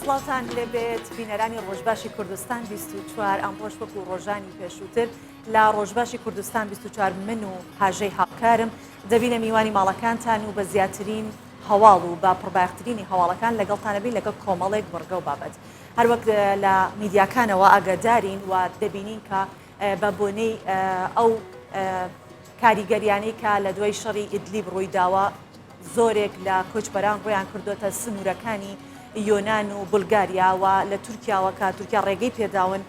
سڵاتان لەبێت بینەرانی ڕۆژباشی کوردستان 24 ئەم ڕۆژ وەکو ڕۆژانی پێشووتر لە ڕۆژباشی کوردستان 24 من و هاژەی هاوکارم دەبینە میوانی ماڵەکانتان و بە زیاترین هەواڵ و با پڕبایەخترینی هەواڵەکان لەگەڵتانەبی لەگەڵ کۆمەڵێک بڕگە و بابەت هەروەک لە میدیاکانەوە ئاگادارین و دەبینین کە بە بۆنەی ئەو کاریگەریانەی کە لە دوای شەڕی ئیدلیب ڕوویداوە زۆرێک لە کۆچبەران ڕۆیان کردوتە سنوورەکانی یۆناان و بولگاریاوە لە تورکیاوە کە تورکیا ڕێگەی پێداون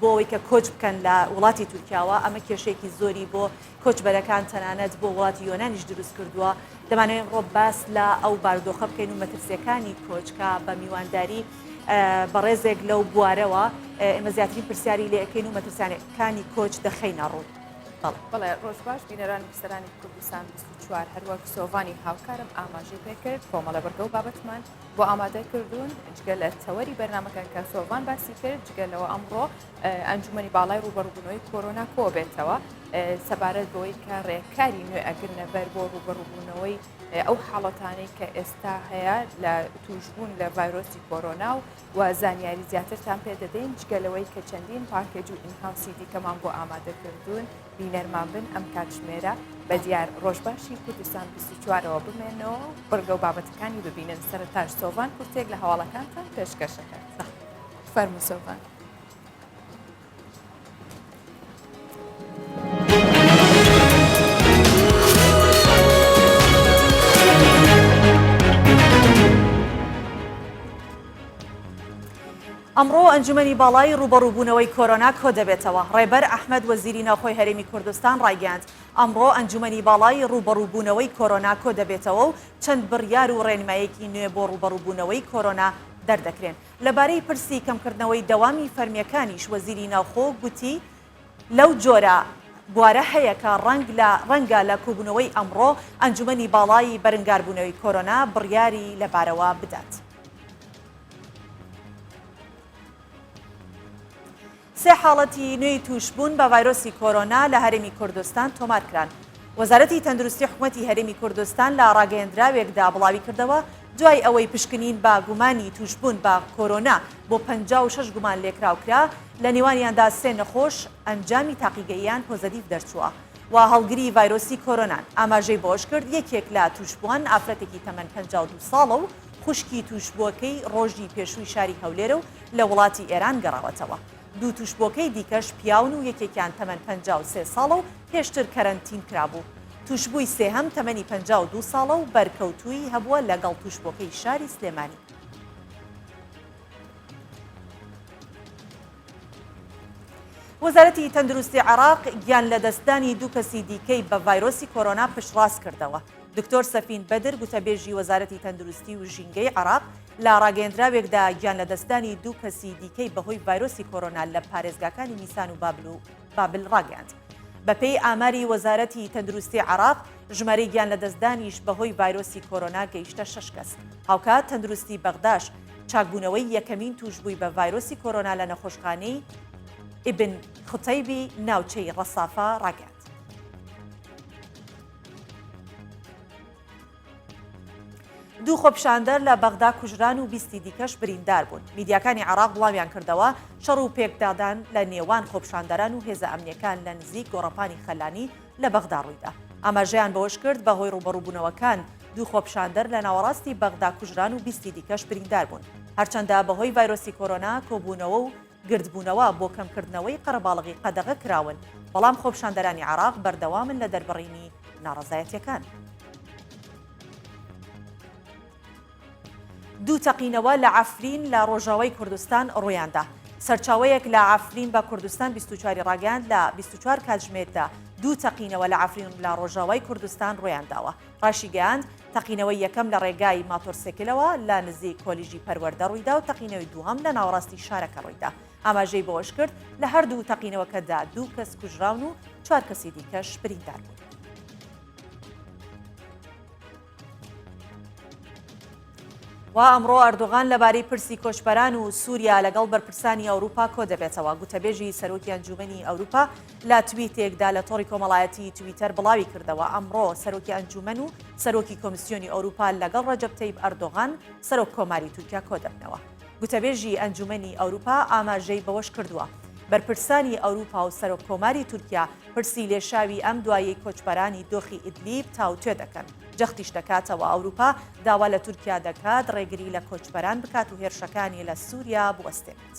بۆ ئەوەی کە کۆچ بکەن لە وڵاتی تورکیاوە ئەمە کێشێکی زۆری بۆ کۆچبەرەکان تەنانەت بۆ وڵاتی یۆنانیش دروست کردووە دەمانێت ڕۆ باس لە ئەو بارودۆخە بکەین و مەترسیەکانی کۆچکە بە میوانداری بەڕێزێک لەو بوارەوە ئێمە زیاترین پرسیاری لێ ئەەکەین و مەترسیەکانی کۆچ دەخەینە ڕوو بەڵێ ڕۆژ باش بینەرانی بیستەرانی کوردستان 24 هەروەک سۆڤانی هاوکارم ئاماژەی پێکرد کۆمەڵە بەرگە و بابەتمان بۆ ئامادە کردوون جگە لە تەوەری بەرنامەکان کە سۆڤان باسی کرد جگەلەوە ئەمڕۆ ئەنجومەنی باڵای ڕوبەڕووبوونەوەی کۆرۆنا کۆ بێتەوە سەبارەت بەوەی کە ڕێکاری نوێ ئەگرنە بەر بۆ ڕوبەڕووبوونەوەی ئەو حاڵەتانەی کە ئێستا هەیە لە توشبوون لە ڤایرۆسی کۆرۆنا و زانیاری زیاترتان پێ دەدەین جگەلەوەی کە چەندین پاکێج و ئینهاوسی دیکەمان بۆ ئامادە کردوون بینەرمان بن ئەم کاتژمێرە بە دیار ڕۆژباشی کوردستان 24ەوە بمێنەوە بڕگە و بابەتەکانی ببینن سەرەتاش سۆڤان کورتێک لە هەواڵەکانتان پێشکەشەکە فەرموو سۆڤان. ئەمڕۆ ئەنجومەنی باڵای ڕوبەڕووبوونەوەی کۆرۆنا کۆ دەبێتەوە ڕێبەر ئەحمەد وەزیری ناوخۆی هەرێمی کوردستان ڕایگەاند ئەمڕۆ ئەنجومەنی باڵای ڕوبەڕووبوونەوەی کۆرۆنا کۆ دەبێتەوە و چەند بڕیار و ڕێنمایەکی نوێ بۆ ڕوبەڕووبوونەوەی کۆرۆنا دەردەکرێن لەبارەی پرسی کەمکردنەوەی دەوامی فەرمیەکانیش وەزیری ناوخۆ گوتی لەو جۆرە بوارە هەیە کە ڕەنگە لە کۆبوونەوەی ئەمڕۆ ئەنجومەنی باڵای بەرەنگاربوونەوەی کۆرۆنا بڕیاری لەبارەوە بدات. سێ حاڵەتی نوێی توشبوون بە ڤایرۆسی کۆرۆنا لە هەرێمی کوردستان تۆمارکران. وەزارەتی تەندروستی حکوومەتی هەرێمی کوردستان لە ڕاگەیەندراوێکدا بڵاوی کردەوە دوای ئەوەی پشکنین بە گومانی توشبوون بە کۆرۆنا بۆ 56 گومان لێکراوکرا لە نێوانیاندا سێ نەخۆش ئەنجامی تاقیگەیان پۆزەتیڤ دەرچووە و هەڵگری ڤایرۆسی کۆرۆنان ئاماژەی بۆش کرد یەکێک لە توشبووان ئافرەتێکی تەمەن 52 ساڵە و خوشکی توشبووەکەی ڕۆژی پێشووی شاری هەولێرە و لە وڵاتی ئێران گەڕاوەتەوە. دوو توشبۆکەی دیکەش پیاون و یەکێکیان تەمەن 53 ساڵە و پێشتر کەرەنتین کرابوو. توشبووی سێهەم تەمەنی 52 ساڵە و بەرکەوتووی هەبووە لەگەڵ توشبۆکەی شاری سلێمانی. وەزارەتی تەندروستی عێراق گیان لە دەستدانی دوو کەسی دیکەی بە ڤایرۆسی کۆرۆنا پشتڕاست کردەوە. دکتۆر سەفین بەدر گوتەبێژی وەزارەتی تەندروستی و ژینگەی عێراق لە ڕاگەیەندراوێکدا گیان لە دەستدانی دوو کەسی دیکەی بەهۆی ڤایرۆسی کۆرۆنا لە پارێزگاکانی میسان و بابل ڕاگەاند. بەپێی ئاماری وەزارەتی تەندروستی عێراق ژمارەی گیان لە دەستدانیش بەهۆی ڤایرۆسی کۆرۆنا گەیشتە 6 کەس. هاوکات تەندروستی بەغداش چاکبوونەوەی یەکەمین توشبووی بە ڤایرۆسی کۆرۆنا لە نەخۆشخانەی ئیبن خوتەیبی ناوچەی ڕەسافا ڕاگەاند. دوو خۆپیشاندەر لە بەغدا کوژران و 20 دیکەش بریندار بوون. میدیاکانی عێراق وڵامیان کردەوە شەڕ و پێکدادان لە نێوان خۆپیشاندەران و هێزە ئەمنیەکان لە نزیک گۆڕەپانی خەلانی لە بەغدا ڕوویدا. ئاماژەیان بەوەش کرد بەهۆی ڕوبەڕووبوونەوەکان دوو خۆپیشاندەر لە ناوەڕاستی بەغدا کوژران و 20 دیکەش بریندار بوون. هەرچەندە بەهۆی ڤایرۆسی کۆرۆنا کۆبوونەوە و گردبوونەوە بۆ کەمکردنەوەی قەرەباڵغی قەدەغە کراون بەڵام خۆپیشاندەرانی عێراق بەردەوامن لە دەربڕینی ناڕەزایەتیەکان. دوو تەقینەوە لە عەفرین لە ڕۆژاوای کوردستان ڕوویاندا. سەرچاوەیەک لە عەفرین بە کوردستان 24 ڕاگەاند لە 24 کاتژمێردا دوو تەقینەوە لە عەفرین لە ڕۆژاوای کوردستان ڕوویانداوە. ڕاشی گەیاند تەقینەوەی یەکەم لە ڕێگای ماتۆرسێکلەوە لە نزیک کۆلیژی پەروەردە ڕوویدا و تەقینەوەی دووهەم لە ناوەڕاستی شارەکە ڕوویدا. ئاماژەی بەوەش کرد لە هەردوو تەقینەوەکەدا دوو کەس کوژراون و 4 کەسی دیکەش بریندار بوون. و ئەمڕۆ ئەردۆغان لەبارەی پرسی کۆچبەران و سووریا لەگەڵ بەرپرسانی ئەوروپا کۆ دەبێتەوە. گوتەبێژی سەرۆکی ئەنجومەنی ئەوروپا لە تویتێکدا لە تۆڕی کۆمەڵایەتی تویتەر بڵاوی کردەوە ئەمڕۆ سەرۆکی ئەنجومەن و سەرۆکی کۆمیسیۆنی ئەوروپا لەگەڵ ڕەجەب تەیب ئەردۆغان سەرۆک کۆماری تورکیا کۆ دەبنەوە. گوتەبێژی ئەنجومەنی ئەوروپا ئاماژەی بەوەش کردووە بەرپرسانی ئەوروپا و سەرۆک کۆماری تورکیا پرسی لێشاوی ئەم دوایی کۆچبەرانی دۆخی ئیدلیب تاوتوێ دەکەن جەختیش دەکاتەوە ئەوروپا داوا لە تورکیا دەکات ڕێگری لە کۆچبەران بکات و هێرشەکانی لە سووریا بوەستێنێت.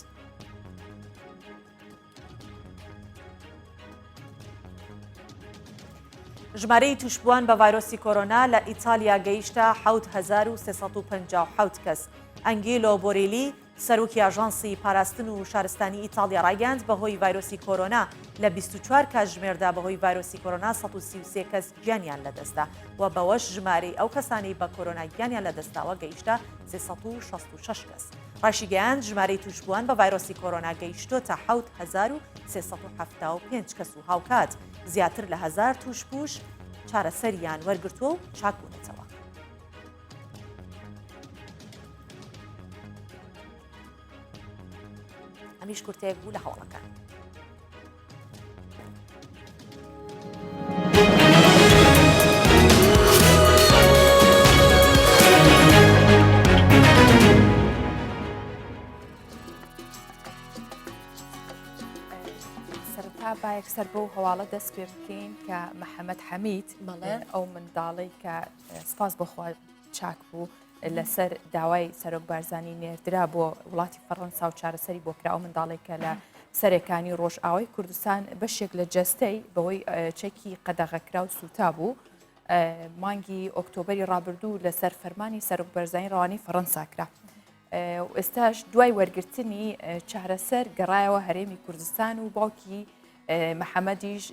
ژمارەی توشبووان بە ڤایرۆسی کۆرۆنا لە ئیتالیا گەیشتە 7357 کەس. ئەنگیلۆ بۆرێلی سەرۆکی ئاژانسی پاراستن و شارستانی ئیتالیا ڕایگەاند بەهۆی ڤایرۆسی کۆرۆنا لە 24 کاتژمێردا بەهۆی ڤایرۆسی کۆرۆنا 133 کەس گیانیان لەدەستدا و بەوەش ژمارەی ئەو کەسانی بە کۆرۆنا گیانیان لەدەستاوە گەیشتە 366 کەس. ڕاشیگەیاند ژمارەی توشبووان بە ڤایرۆسی کۆرۆنا گەیشتۆتە 7375 کەس و هاوکات زیاتر لە 1000 توشبووش چارەسەریان وەرگرتووە و چاکبوونەتەوە. ئەمیش کورتەیەک بوو لە هەوڵەکان. سەرەتا با یەکسەر بەو هەواڵە دەست پێ بکەین کە محەممەد حەمید ئەو منداڵی کە سپاس بۆخوا چاک بوو لەسەر داوای سەرۆک بارزانانی نێردرا بۆ وڵاتی فەڕەنسا و چارەسەری بۆ کرا ئەو منداڵێکە لە سەرەکانی ڕۆژئاوای کوردستان بەشێک لە جەستەی بەوەی چەکی قەدەغەکرا و سوتا بوو مانگی ئۆکتۆبەری ڕابردوو لەسەر فەرمانی سەرۆک بەرزانی ڕەوانی فەڕەنسا کرا. ئێستاش دوای وەرگرتنی چارەسەر گەڕایەوە هەرێمی کوردستان و باوکی محەممەدیش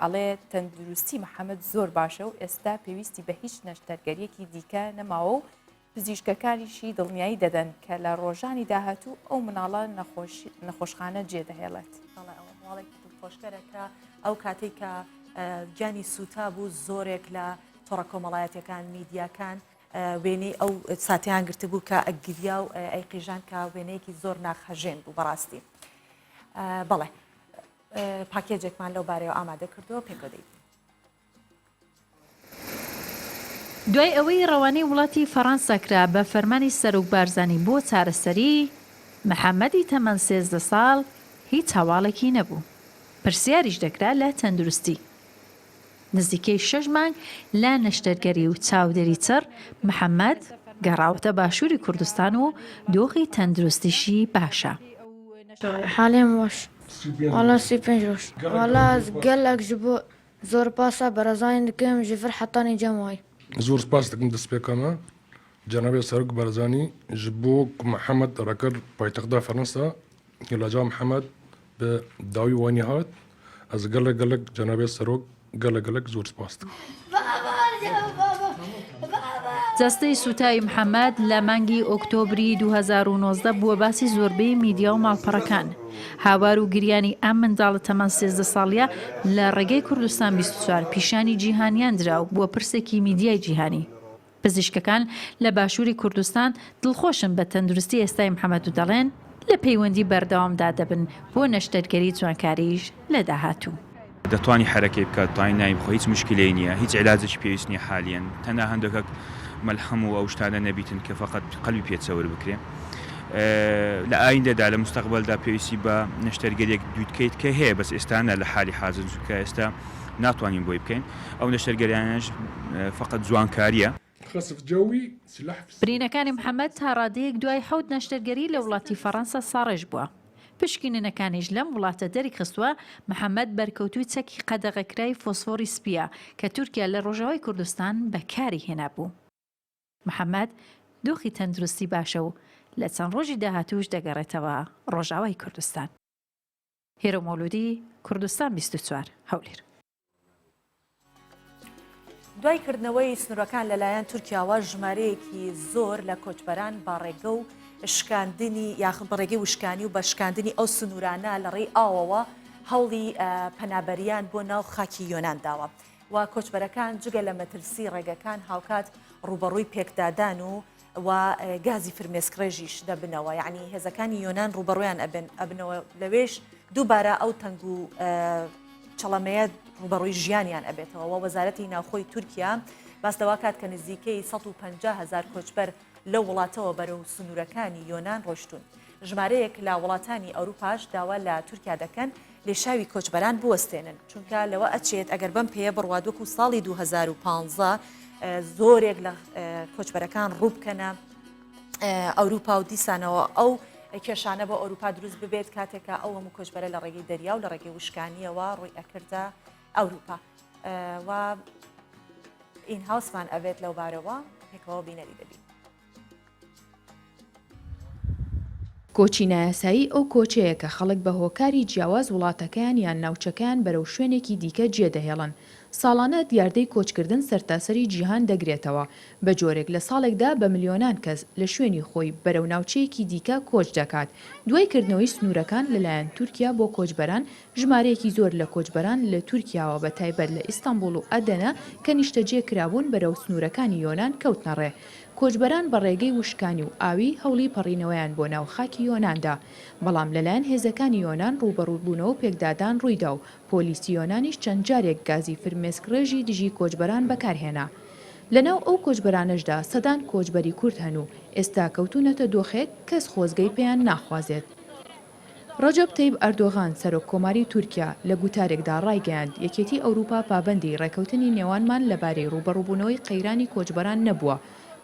ئەڵێ تەندروستی محەممەد زۆر باشە و ئێستا پێویستی بە هیچ نەشتەرگەریەکی دیکە نەماوە و پزیشکەکانیشی دڵنیایی دەدەن کە لە ڕۆژانی داهاتوو ئەو مناڵە نەخۆشخانە جێدەهێڵێت. خۆشکەرەکە ئەو کاتێک کە گیانی سوتا بوو زۆرێک لە تۆڕە کۆمەڵایەتەکان میدیاکان وێنەی ئەو ساتیان گرت بوو کە ئەگریا و ئەیقیژان کە وێنەیەکی زۆر ناخەژێن بوو بەڕاستی. بەڵێ پاکێجێکمان لەو بارەوە ئامادە کردووە پێکۆ دەیت. دوای ئەوەی ڕەوانەی وڵاتی فەڕەنسا کرا بە فەرمانی سەرۆک بارزانی بۆ چارەسەری محەممەدی تەمەن 13 ساڵ هیچ هەواڵێکی نەبوو. پرسیاریش دەکرا لە تەندروستی. نزیکەی 6 مانگ لە نەشتەرگەری و چاودێری چڕ محەممەد گەڕاوتە باشووری کوردستان و دۆخی تەندروستیشی باشە. حالێم وەش وەڵا 35 ڕۆژ وەڵا گەلێک ji بۆ زۆر پاسا بەرەزانین دکەم ji vir حتانی جەماوی زۆر سپاس دەکەم دەست پێکەمە جەنابێ سەرۆک بەرزانی ji بۆ محەممەد ڕەکرد پایتەختا فەڕەنسا هێلاجا محەممەد بە داوی وانی هات ئەس گەلێک گەلێک جەنابێ سەرۆک گەلەگەلێک زۆر سپاس دەکەم. جەستەی سوتای محەممەد لە مانگی ئۆکتۆبری 2019 بووە باسی زۆربەی میدیا و ماڵپەڕەکان. هاوار و گریانی ئەم منداڵە تەمەن 13 ساڵیە لە ڕێگەی کوردستان 24 پیشانی جیهانیان دراو بووە پرسێکی میدیای جیهانی. پزیشکەکان لە باشووری کوردستان دڵخۆشن بە تەندروستی ئێستای محەممەد و دەڵێن لە پەیوەندی بەردەوامدا دەبن بۆ نەشتەرگەری جوانکاریش لە داهاتوو. دەتوانی حرەکەی بکات توانی نایم خۆ هیچ مشکلەی نییە هیچ علاجێکی پێویست نیە حالیان تەنها هەندێک مەلحەم و ئەو شتانە نەبیتن کە فقط قەلبی پێچەور بکرێ لە ئایندەدا لە مستەقبەلدا پێویستی بە نەشتەرگەریەک دووتکەیت کە هەیە بەس ئێستانە لە حالی حاضر کە ئێستا ناتوانین بۆی بکەین ئەو نەشتەرگەریانش فقط جوانکاریە. برینەکانی محەممەد تا ڕادەیەک دوای حەوت نەشتەرگەری لە وڵاتی فەڕەنسا ساڕێژ بووە. پشکنینەکانیش لەم وڵاتە دەری خستووە محەممەد بەرکەوتوی چەکی قەدەغەکرای فۆسفۆری سپیە کە تورکیا لە ڕۆژاوای کوردستان بەکاری هێنابوو. محەممەد دۆخی تەندروستی باشە و لە چەند ڕۆژی داهاتووش دەگەڕێتەوە ڕۆژاوای کوردستان. هێرە مۆلودی کوردستان 24 هەولێر. دوای کردنەوەی سنوورەکان لەلایەن تورکیاوە ژمارەیەکی زۆر لە کۆچبەران باڕێگە و شکاندنی یاخود بەڕێگەی وشکانی و بە شکاندنی ئەو سنوورانە لە ڕێی ئاوەوە هەوڵی پەنابەریان بۆ ناو خاکی یۆنان داوە و کۆچبەرەکان جگە لە مەترسی ڕێگەکان هاوکات ڕوبەڕووی پێکدادان و گازی فرمێسکڕێژیش دەبنەوە یعنی هێزەکانی یۆنان ڕوبەڕویان ئەبنەوە لەوێش دووبارە ئەو تەنگ و چەڵەمەیە ڕوبەڕووی ژیانیان ئەبێتەوە و وەزارەتی ناوخۆی تورکیا باس لەوا کات کە نزیکەی 150,000 کۆچبەر لە وڵاتەوە بەرەو سنوورەکانی یۆناان ڕۆشتون. ژمارەیەک لە وڵاتانی ئەوروپاش داوا لە تورکیا دەکەن لێشاوی کۆچبەران بوەستێنن چونکە لەوە ئەچێت ئەگەر بەم پێە بڕوادوەکو ساڵی 2015 زۆرێک لە کۆچبەرەکان ڕووبکەنە ئەوروپا و دیسانەوە ئەو کێشانە بۆ ئەوروپا دروست ببێت کاتێکە ئەو هەموو کۆچبەرە لە ڕێگەی دەریا و لە ڕێگەی وشکانیەوە ڕووی ئەکردە ئەوروپا و ئین هاوسمان ئەبێت لەو بارەوە پێکەوە بینەری دەبین. کۆچی نایاسایی ئەو کۆچەیە کە خەڵک بە هۆکاری جیاواز وڵاتەکان یان ناوچەکان بەرەو شوێنێکی دیکە جێدەهێڵن. ساڵانە دیاردەی کۆچکردن سەرتاسەری جیهان دەگرێتەوە بە جۆرێک لە ساڵێکدا بە ملیۆنان کەس لە شوێنی خۆی بەرەو ناوچەیەکی دیکە کۆچ دەکات. دوای کردنەوەی سنوورەکان لەلایەن تورکیا بۆ کۆچبەران ژمارەیەکی زۆر لە کۆچبەران لە تورکیاوە بە تایبەت لە ئیستانبول و ئەدەنە کە نیشتەجێ کرابوون بەرەو سنوورەکانی یۆناان کەوتنەڕێ. کۆچبەران بە ڕێگەی وشکانی و ئاوی هەوڵی پەڕینەوەیان بۆ ناو خاکی یۆنااندا بەڵام لەلایەن هێزەکانی یۆناان ڕوبەڕووبوونەوە پێکدادان ڕوویدا و پۆلیسی یۆنانیش چەند جارێک گازی فرمێسکڕێژی دژی کۆچبەران بەکارهێنا. لەناو ئەو کۆچبەرانشدا سەدان کۆچبەری کورد هەن و ئێستا کەوتونەتە دۆخێک کەس خۆزگەی پێیان ناخوازێت. ڕەجەب تەیب ئەردۆغان سەرۆک کۆماری تورکیا لە گوتارێکدا ڕایگەیاند یەکێتی ئەوروپا پابەندی ڕێکەوتنی نێوانمان لەبارەی ڕوبەڕووبوونەوەی قەیرانی کۆچبەران نەبووە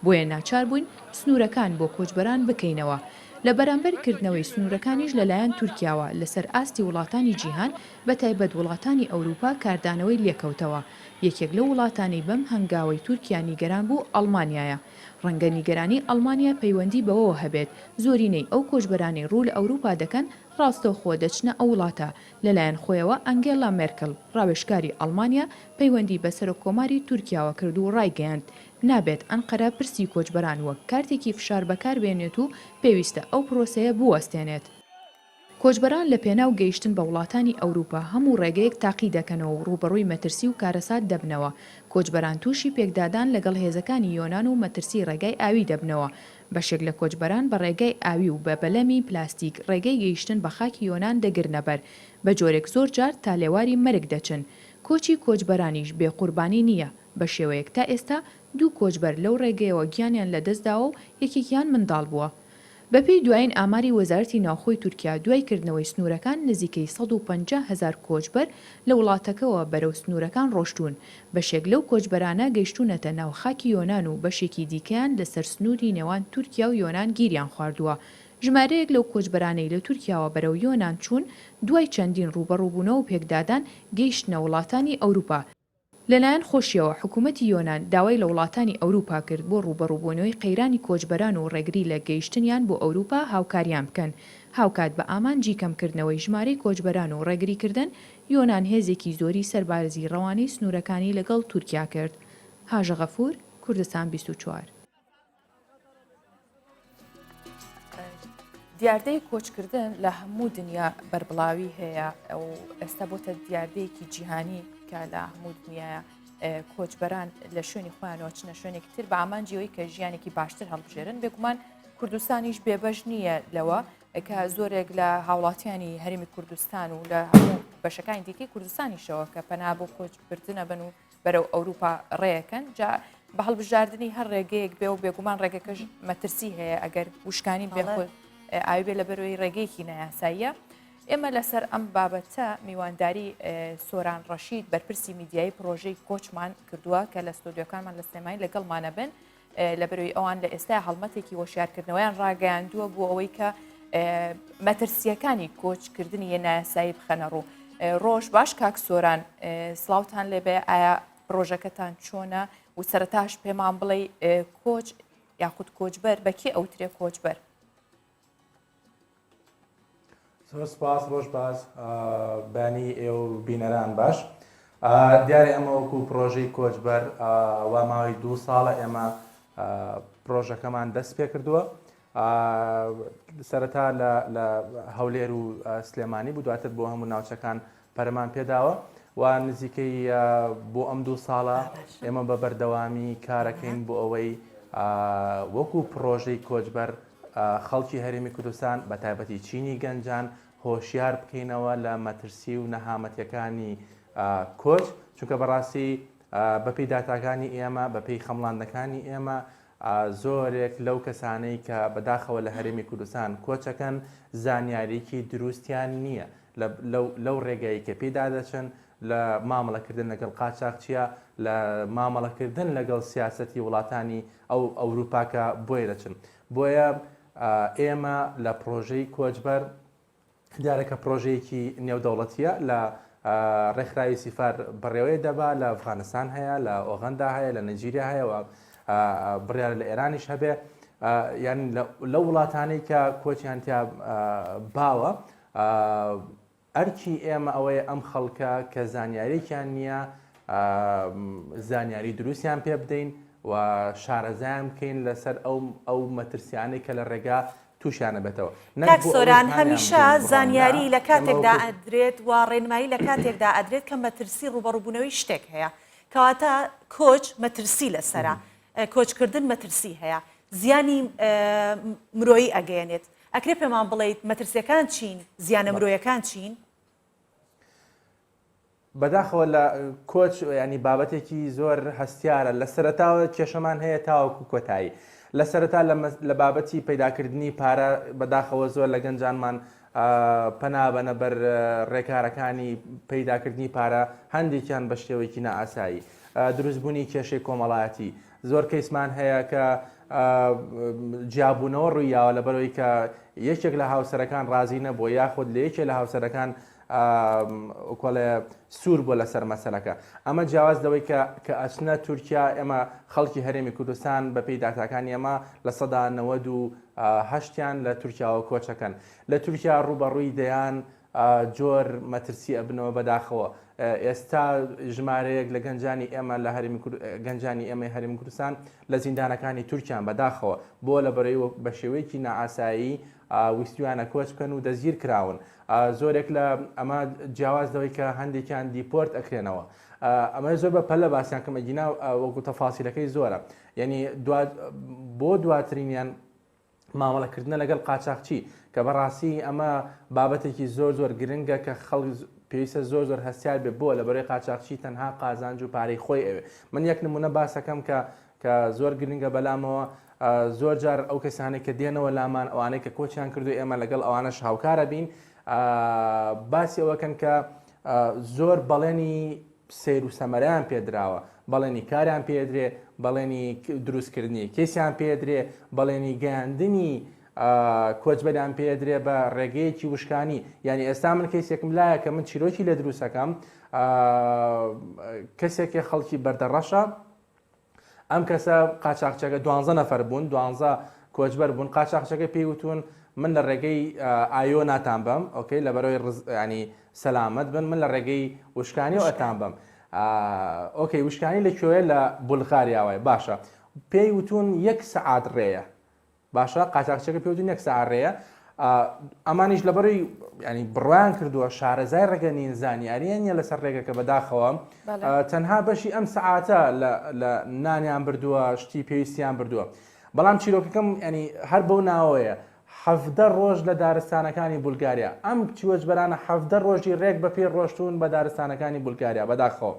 بۆیە ناچار بووین سنوورەکان بۆ کۆچبەران بکەینەوە. لە بەرامبەرکردنەوەی سنوورەکانیش لەلایەن تورکیاوە لەسەر ئاستی وڵاتانی جیهان بە تایبەت وڵاتانی ئەوروپا کاردانەوەی لێکەوتەوە. یەکێک لە وڵاتانی بەم هەنگاوەی تورکیا نیگەران بوو ئەڵمانیایە. ڕەنگە نیگەرانی ئەڵمانیا پەیوەندی بەوەوە هەبێت زۆرینەی ئەو کۆچبەرانی ڕوو لە ئەوروپا دەکەن ڕاستەوخۆ دەچنە ئەو وڵاتە. لەلایەن خۆیەوە ئەنگێلا مێرکل ڕاوێژکاری ئەڵمانیا پەیوەندی بە سەرۆک کۆماری تورکیاوە کرد و ڕایگەیاند نابێت ئەنقەرە پرسی کۆچبەران وەک کارتێکی فشار بەکار بێنێت و پێویستە ئەو پرۆسەیە بوەستێنێت. کۆچبەران لە پێناو گەیشتن بە وڵاتانی ئەوروپا هەموو ڕێگەیەک تاقی دەکەنەوە و ڕوبەڕووی مەترسی و کارەسات دەبنەوە. کۆچبەران تووشی پێکدادان لەگەڵ هێزەکانی یۆناان و مەترسی ڕێگای ئاوی دەبنەوە. بەشێک لە کۆچبەران بە ڕێگای ئاوی و بە بەلەمی پلاستیک ڕێگەی گەیشتن بە خاکی یۆناان دەگرنەبەر بە جۆرێک زۆر جار تا لێواری مەرگ دەچن. کۆچی کۆچبەرانیش بێقوربانی نییە. بە شێوەیەک تا ئێستا دوو کۆچبەر لەو ڕێگەیەوە گیانیان لەدەستداوە و یەکێکیان منداڵ بووە. بەپێی دوایین ئاماری وەزارەتی ناوخۆی تورکیا دوای کردنەوەی سنوورەکان نزیکەی 150,000 کۆچبەر لە وڵاتەکەەوە بەرەو سنوورەکان ڕۆشتون. بەشێک لەو کۆچبەرانە گەیشتونەتە ناو خاکی یۆناان و بەشێکی دیکەیان لەسەر سنووری نێوان تورکیا و یۆناان گیریان خواردووە. ژمارەیەک لەو کۆچبەرانەی لە تورکیاوە بەرەو یۆناان چوون دوای چەندین ڕوبەڕووبوونەوە و پێکدادان گەیشتنە وڵاتانی ئەوروپا. لەلایەن خۆشیەوە حکوومەتی یۆناان داوای لە وڵاتانی ئەوروپا کرد بۆ ڕوبەڕووبوونەوەی قەیرانی کۆچبەران و ڕێگری لە گەیشتنیان بۆ ئەوروپا هاوکاریان بکەن. هاوکات بە ئامانجی کەمکردنەوەی ژمارەی کۆچبەران و ڕێگریکردن یۆناان هێزێکی زۆری سەربارزی ڕەوانەی سنوورەکانی لەگەڵ تورکیا کرد. هاژە غەفور، کوردستان 24. دیاردەی کۆچکردن لە هەموو دنیا بەربڵاوی هەیە و ئێستا بۆتە دیاردەیەکی جیهانی کە لە هەموو دنیاە کۆچبەران لە شوێنی خۆیانەوە چنە شوێنێکی تر بە ئامانجیەوەی کە ژیانێکی باشتر هەڵبژێرن. بێگومان کوردستانیش بێبەش نییە لەوە کە زۆرێک لە هاوڵاتیانی هەرێمی کوردستان و لە هەموو بەشەکانی دیکەی کوردستانیشەوە کە پەنا بۆ کۆچبردنە بن و بەرەو ئەوروپا ڕێیەکەن جا بە هەڵبژاردننی هەر ڕێگەیەک بێ و بێگومان ڕێگەکەش مەترسی هەیە ئەگەر وشکانی بێخۆ ئاوی لە بەرەوەی ڕێگەیەکی نایاساییە. ئێمە لەسەر ئەم بابەتە میوانداری سۆران ڕەشید بەرپرسی میدیایی پرۆژەی کۆچمان کردووە کە لە ستۆدیۆکانمان لە سێمای لەگەڵمانە بن لە بەرەوەی ئەوان لە ئێستا هەڵمەتێکی وەشیارکردنەوەیان ڕاگەیاندووە بۆ ئەوەی کە مەترسیەکانی کۆچکردنی یە نایاسایی بخەنە ڕوو. ڕۆژ باش کاک سۆران سڵاوتان لێبێ ئایا پرۆژەکەتان چۆنە و سەرەتاش پێمان بڵێ کۆچ یاخود کۆچبەر بەکێ ئەوترێ کۆچبەر؟ زۆر سپاس ڕۆژ باش بانی ئێوە بینەران باش. دیارە ئێمە وەکو پرۆژەی کۆچبەر وا ماوەی 2 ساڵە ئێمە پرۆژەکەمان دەست پێ کردووە. سەرەتا لە هەولێر و سلێمانی بوو دواتر بۆ هەموو ناوچەکان پەرەمان پێداوە و نزیکەی بۆ ئەم 2 ساڵە ئێمە بە بەردەوامی کارەکەین بۆ ئەوەی وەکو پرۆژەی کۆچبەر خەڵکی هەرێمی کوردستان بە تایبەتی چینی گەنجان هۆشیار بکەینەوە لە مەترسی و نەهامەتیەکانی کۆچ چونکە بەڕاستی بەپێی داتاکانی ئێمە بەپێی خەمڵاندەکانی ئێمە زۆرێک لەو کەسانەی کە بەداخەوە لە هەرێمی کوردستان کۆچەکەن زانیاریکی دروستیان نییە لەو ڕێگایی کە پێدا دەچن لە مامەڵەکردن لەگەڵ قاچاقچیە لە مامەڵەکردن لەگەڵ سیاسەتی وڵاتانی ئەو ئەوروپاکە بۆی دەچن. بۆیە ئێمە لە پرۆژەی کۆچبەر دیارەکە پرۆژەیەکی نێودەوڵەتیە لە ڕێکخراوی سیفار بەڕێوەیە دەبا لە ئەفغانستان هەیە لە ئۆغەندا هەیە لە نەجیریا هەیە و بڕیار لە ئێرانیش هەبێ یان لە وڵاتانەی کە کۆچیان تیا باوە ئەرکی ئێمە ئەوەیە ئەم خەڵکە کە زانیارییان نییە زانیاری دروستیان پێ بدەین و شارەزایان بکەین لەسەر ئەو مەترسیانەی کە لە ڕێگا تووشیانە بێتەوە. کاک سۆران هەمیشە زانیاری لە کاتێکدا ئەدرێت و ڕێنمایی لە کاتێکدا ئەدرێت کە مەترسی ڕوبەڕووبوونەوەی شتێک هەیە کەواتە کۆچ مەترسی لەسرە کۆچکردن مەترسی هەیە زیانی مرۆیی ئەگەیەنێت ئەکرێ پێمان بڵێیت مەترسیەکان چین زیانە مرۆیەکان چین؟ بەداخەوە لە کۆچ ینی بابەتێکی زۆر هەستیارە لە سەرەتاوە کێشەمان هەیە تاوەکو کۆتایی لە سەرەتا لە بابەتی پەیداکردنی پارە بەداخەوە زۆر لە گەنجانمان پەنابەنە بەر ڕێکارەکانی پەیداکردنی پارە هەندێکیان بە شێوەیەکی نائاسایی دروستبوونی کێشەی کۆمەڵایەتی زۆر کەیسمان هەیە کە جیابوونەوە ڕوویاوە لەبەرەوەی کە یەکێک لە هاوسەرەکان ڕازی نەبووە یاخود لە یەکێک لە هاوسەرەکان کۆڵێ سوور بۆ لەسەر مەسەلەکە ئەمە جیاواز دەوەی کە ئەچنە تورکیا ئێمە خەڵکی هەرێمی کوردستان بە پێی داتاکانی ئێمە لە سەدا 98یان لە تورکیاوە کۆچەکەن لە تورکیا ڕوبەڕووی دەیان جۆر مەترسی ئەبنەوە بەداخەوە ئێستا ژمارەیەک لە گەنجانی ئێمە لە گەنجانی ئێمە هەرێمی کوردستان لە زیندانەکانی تورکیان بەداخەوە بۆ لە بەرەوەی بە شێوەیەکی نائاسایی ویستویانە کۆچ بکەن و دەزگیر کراون زۆرێک لە ئەمە جیاوازەوەی کە هەندێکیان دیپۆرت ئەکرێنەوە ئەمە زۆر بە پەلە باسییان کەمەگینا وەکو تەفاسیلەکەی زۆرە یعنی بۆ دواترینیان مامەڵەکردنە لەگەڵ قاچاقچی کە بەڕاستی ئەمە بابەتێکی زۆر گرنگە کە خەڵک پێویستە زۆر هەستیار بێ بۆ لە بەرەوەی قاچاقچی تەنها قازانج و پارەی خۆی ئەوێ من یەک نمونە باسەکەم کە زۆر گرنگە بەلامەوە زۆر جار ئەو کەسانێک کە دێنەوە لامان ئەوانەی کە کۆچیان کردو ئێمە لەگەڵ ئەوانەش هاوکارە بین باسی ئەوەکەن کە زۆر بەڵێنی سیر و سەمەرەیان پێدراوە بەڵێنی کاریان پێدرێ بەڵێنی دروستکردنی کێسیان پێدرێ بەڵێنی گەیاندنی کۆچبەریان پێدرێ بە ڕێگەیەکی وشکانی یعنی ئێستا من کەسێکم لایە کە من چیرۆکی لە دروستەکەم کەسێکی خەڵکی بەردەڕەشە ئەم کەسە قاچاقچەکە 12 نەفەر بوون 12 کۆچبەر بوون قاچاقچەکە پێیوتون من لە ڕێگەی ئایۆ ناتان بم ئۆکەی لە بەرەوەی ینی سەلامەت بن من لە ڕێگەی وشکانی و ئەتان بم ئۆکەی وشکانی لەکوێ لە بولغاریاوای باشە پێی وتون 1 سەعات ڕێیە باشە قاچاقچەکە پێوتون 1 سەعات ڕێیە ئەمانیش لەبەرەوەی ینی بڕوان کردووە شارەزای ڕێگەنین زانیاریە نیە لەسەر ڕێگەکە بەداخەوە تەنها بەشی ئەم سەعاتە لە نانیان بردووە شتی پێویستیان بردووە بەڵام چیرۆکەکەم ینی هەر بەو ناوەیە 17 ڕۆژ لە دارستانەکانی بولگاریا ئەم کیوەجبەرانە 17 ڕۆژی ڕێک بە پێ ڕۆشتون بە دارستانەکانی بولگاریا بەداخەوە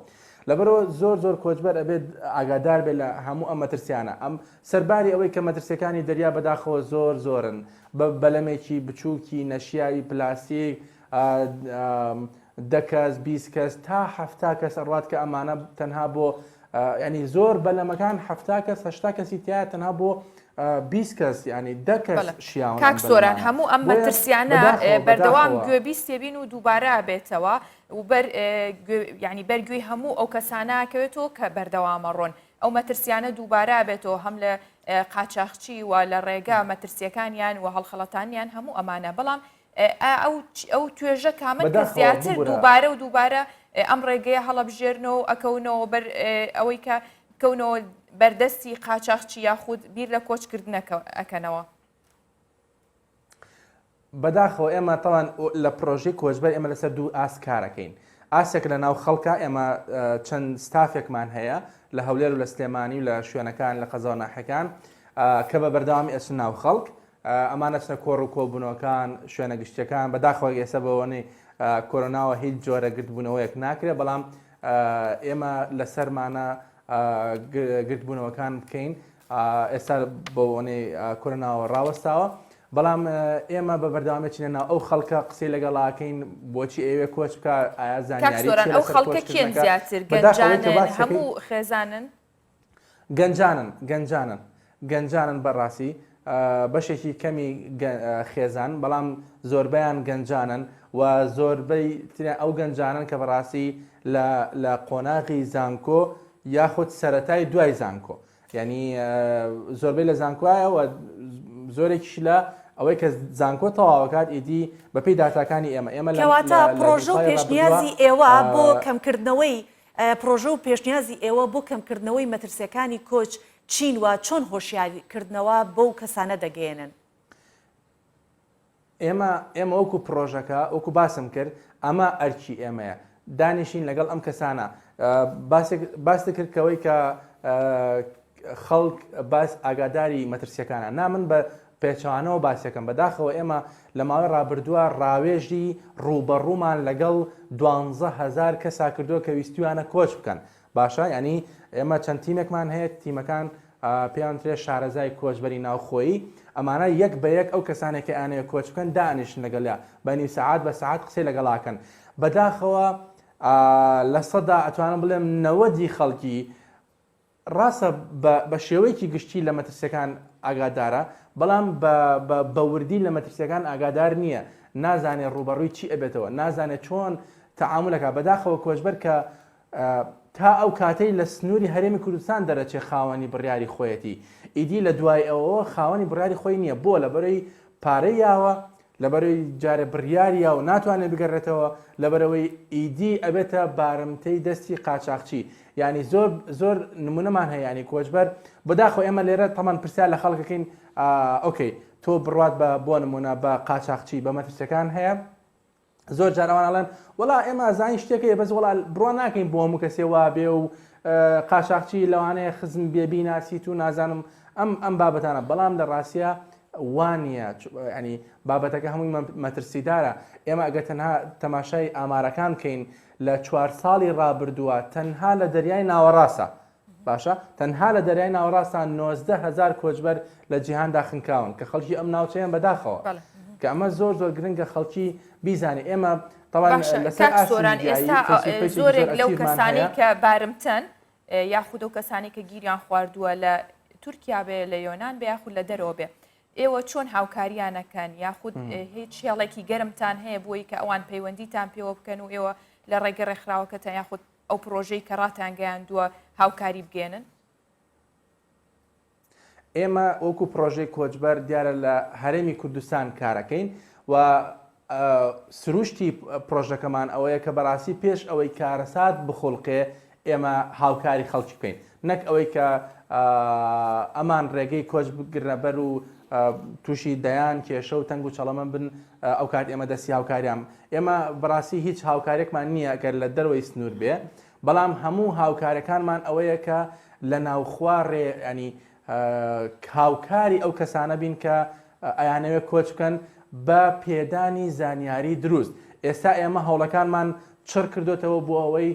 لەبەرەوە زۆر کۆچبەر ئەبێت ئاگادار بێت لە هەموو ئەم مەترسیانە ئەم سەرباری ئەوەی کە مەترسیەکانی دەریا بەداخەوە زۆرن بە بەلەمێکی بچووکی نەشیایی پلاستیک 10 کەس 20 کەس تا 7 کەس ئەڕات کە ئەمانە تەنها بۆ ینی زۆر بەلەمەکان 7 کەس 8 کەسی تایە تەنها بۆ 20 کەس ینی 10 کەس شیاون کاک سۆران هەموو ئەم مەترسیانە بەردەوام گوێبیست تێبین و دووبارە بێتەوە و ینی بەرگوێی هەموو ئەو کەسانەکەوێتەوە کە بەردەوامە ڕۆن ئەو مەترسیانە دووبارە بێتەوە هەم لە قاچاقچی و لە ڕێگا مەترسیەکانیان و هەڵخەڵەتانیان هەموو ئەمانە بەڵام ئەو توێژە کامل کە زیاتر دووبارە ئەم ڕێگەیە هەڵەبژێرنەوە ئەکەونەوە بەر ئەوەی کە بکەونەوە بەردەستی قاچاقچی یاخود بیر لە کۆچکردنەکە ئەکەنەوە بەداخەوە ئێمە تەوان لە پرۆژەی کۆچبەر ئێمە لەسەر دوو ئاس کارەکەین ئاسێک لە ناو خەڵکە ئێمە چەند ستافێکمان هەیە لە هەولێر و لە سلێمانی و لە شوێنەکان لە قەزا و ناحەکان کە بە بەردەوامی ئەچن ناو خەڵک ئەمانە چنە کۆڕ و کۆبوونەوەکان شوێنە گشتەکان بەداخەوە ئێستا بەوەنەی کۆرۆناوە هیچ جۆرە گرتبوونەوەیەک ناکرێت بەڵام ئێمە لەسەرمانە گرتبوونەوەکان بکەین ئێستا بۆنەی کۆرناوە ڕاوەستاوە بەڵام ئێمە بە بەردەوامێکینە ناو ئەو خەڵکە قسەی لەگەڵاکەین بۆچی ئێوێ کۆچ بکە ئایا زانیاری ئەو خەڵکە کێن زیاتر گەنجانن هەموو خێزانن گەنجانن بەڕاستی بەشێکی کەمی خێزان بەڵام زۆربیان گەنجانن و زۆربەی ئەو گەنجانن کە بەڕاستی لە قۆناغی زانکۆ یاخود سەرەتای دوای زانکۆ یعنی زۆربەی لە زانکۆایە و زۆرێکیش لە ئەوەی کە زانکۆ تەواوەکات ئیدی بەپێی داتاکانی ئێمە کەواتە پرۆژە و پێشنیازی ئێوە بۆ کەمکردنەوەی پرۆژە و پێشنیازی ئێوە بۆ کەمکردنەوەی مەترسیەکانی کۆچ چین و چۆن هۆشیاریکردنەوە بەو کەسانە دەگەێنن ئێمە وەکو پرۆژەکە وەکو باسم کرد ئەمە ئەرکی ئێمەیە دانیشین لەگەڵ ئەم کەسانە باس دەکردکەوەی کە خەڵک باس ئاگاداری مەترسیەکانە نامن بە پێچوانەوە باسیەکەم بەداخەوە ئێمە لە ماوەی ڕابردووە ڕاوێژی ڕوبەڕوومان لەگەڵ 12,000 کەسا کردووە کە ویستیوانە کۆچ بکەن باشە ینی ئێمە چەند تیمێکمان هەیە تیمەکان پێیان ترێ شارەزای کۆچبەری ناوخۆیی ئەمانە یەک بە یەک ئەو کەسانێکی ئانەیە کۆچ بکەن دانیشن لەگەڵیا بە نیو سەعات بە سەعات قسەی لەگەڵاکەن بەداخەوە لە سەدا ئەتوانم بڵێم 90 خەڵکی ڕاستە بە شێوەیەکی گشتی لە مەترسیەکان ئاگادارە بەڵام بە وردی لە مەترسیەکان ئاگادار نییە نازانێت ڕوبەڕووی چی ئەبێتەوە نازانێت چۆن تەعاملەکە بەداخەوە کۆچبەر کە تا ئەو کاتەی لە سنووری هەرێمی کوردستان دەرەچێ خاوەنی بڕیاری خۆیەتی ئیدی لە دوای ئەوە خاوەنی بڕیاری خۆی نییە بۆ لەبەرەوەی پارەی یاوە لەبەرەوەی جارێ بڕیاری یا و ناتوانێت بگەڕێتەوە لەبەرەوەی ئیدی ئەبێتە بارمتەی دەستی قاچاقچی ینی زۆر نمونەمان هەیە ینی کۆچبەر بەداخۆ ئێمە لێرە تەمان پرسیار لە خەڵکەکەین ئۆکەی تۆ بڕات بۆ نمونە بە قاچاقچی بە مەترسیەکان هەیە زۆر جارەوانەڵێن وڵا ئێمە زانی شتێکەیە بەس وڵا بڕوا ناکەین بۆ هەموو کەسێ وا بێ و قاچاقچی لەوانەیە خزم بێبی ناسیت و نازانم ئەم بابەتانە بەڵام لە ڕاستیە وانە ینی بابەتەکە هەمووی مەترسیدارە ئێمە ئەگە تەنها تەماشای ئامارەکان بکەین لە 4 ساڵی ڕابردووە تەنها لە دەریای ناوەڕاستە باشە تەنها لە دەریای ناوەڕاستان 90,000 کۆچبەر لە جیهاندا خنکاون کە خەڵکی ئەم ناوچەیان بەداخەوە کە ئەمە زۆر گرنگە خەڵکی بیزانێ ئێمە سۆران ئێستا زۆرێک لەو کەسانی کە بارمتەن یاخود ئەو کەسانی کە گیریان خواردووە لە تورکیا بێ لە یۆناان بێ یاخود لە دەرەوە بێ ئێوە چۆن هاوکاریانەکەن یاخود هیچ شێڵێکی گەرمتان هەیە بۆی کە ئەوان پەیوەندیتان پێوە بکەن و ئێوە لە ڕێگە ڕێکخراوەکەتان یاخود ئەو پرۆژەی کە ڕاتان گەیاندووە هاوکاری بگێنن ئێمە وەکو پرۆژەی کۆچبەر دیارە لە هەرێمی کوردستان کارەکەین و سروشتی پرۆژەکەمان ئەوەیە کە بەڕاستی پێش ئەوەی کارەسات بخۆڵقێ ئێمە هاوکاری خەڵکی بکەین نەک ئەوەی کە ئەمان ڕێگەی کۆچ بگرنە بەر و تووشی دەیان کێشە و تەنگ و چەڵەمە بن ئەو کات ئێمە دەستی هاوکاریان ئێمە بەڕاستی هیچ هاوکارێکمان نییە گەر لە دەروەی سنوور بێ بەڵام هەموو هاوکارەکانمان ئەوەیە کە لە ناوخوا ینی هاوکاری ئەو کەسانە بین کە ئەیانەوێت کۆچ بکەن بە پێدانی زانیاری دروست ئێستا ئێمە هەوڵەکانمان چڕ کردوتەوە بۆ ئەوەی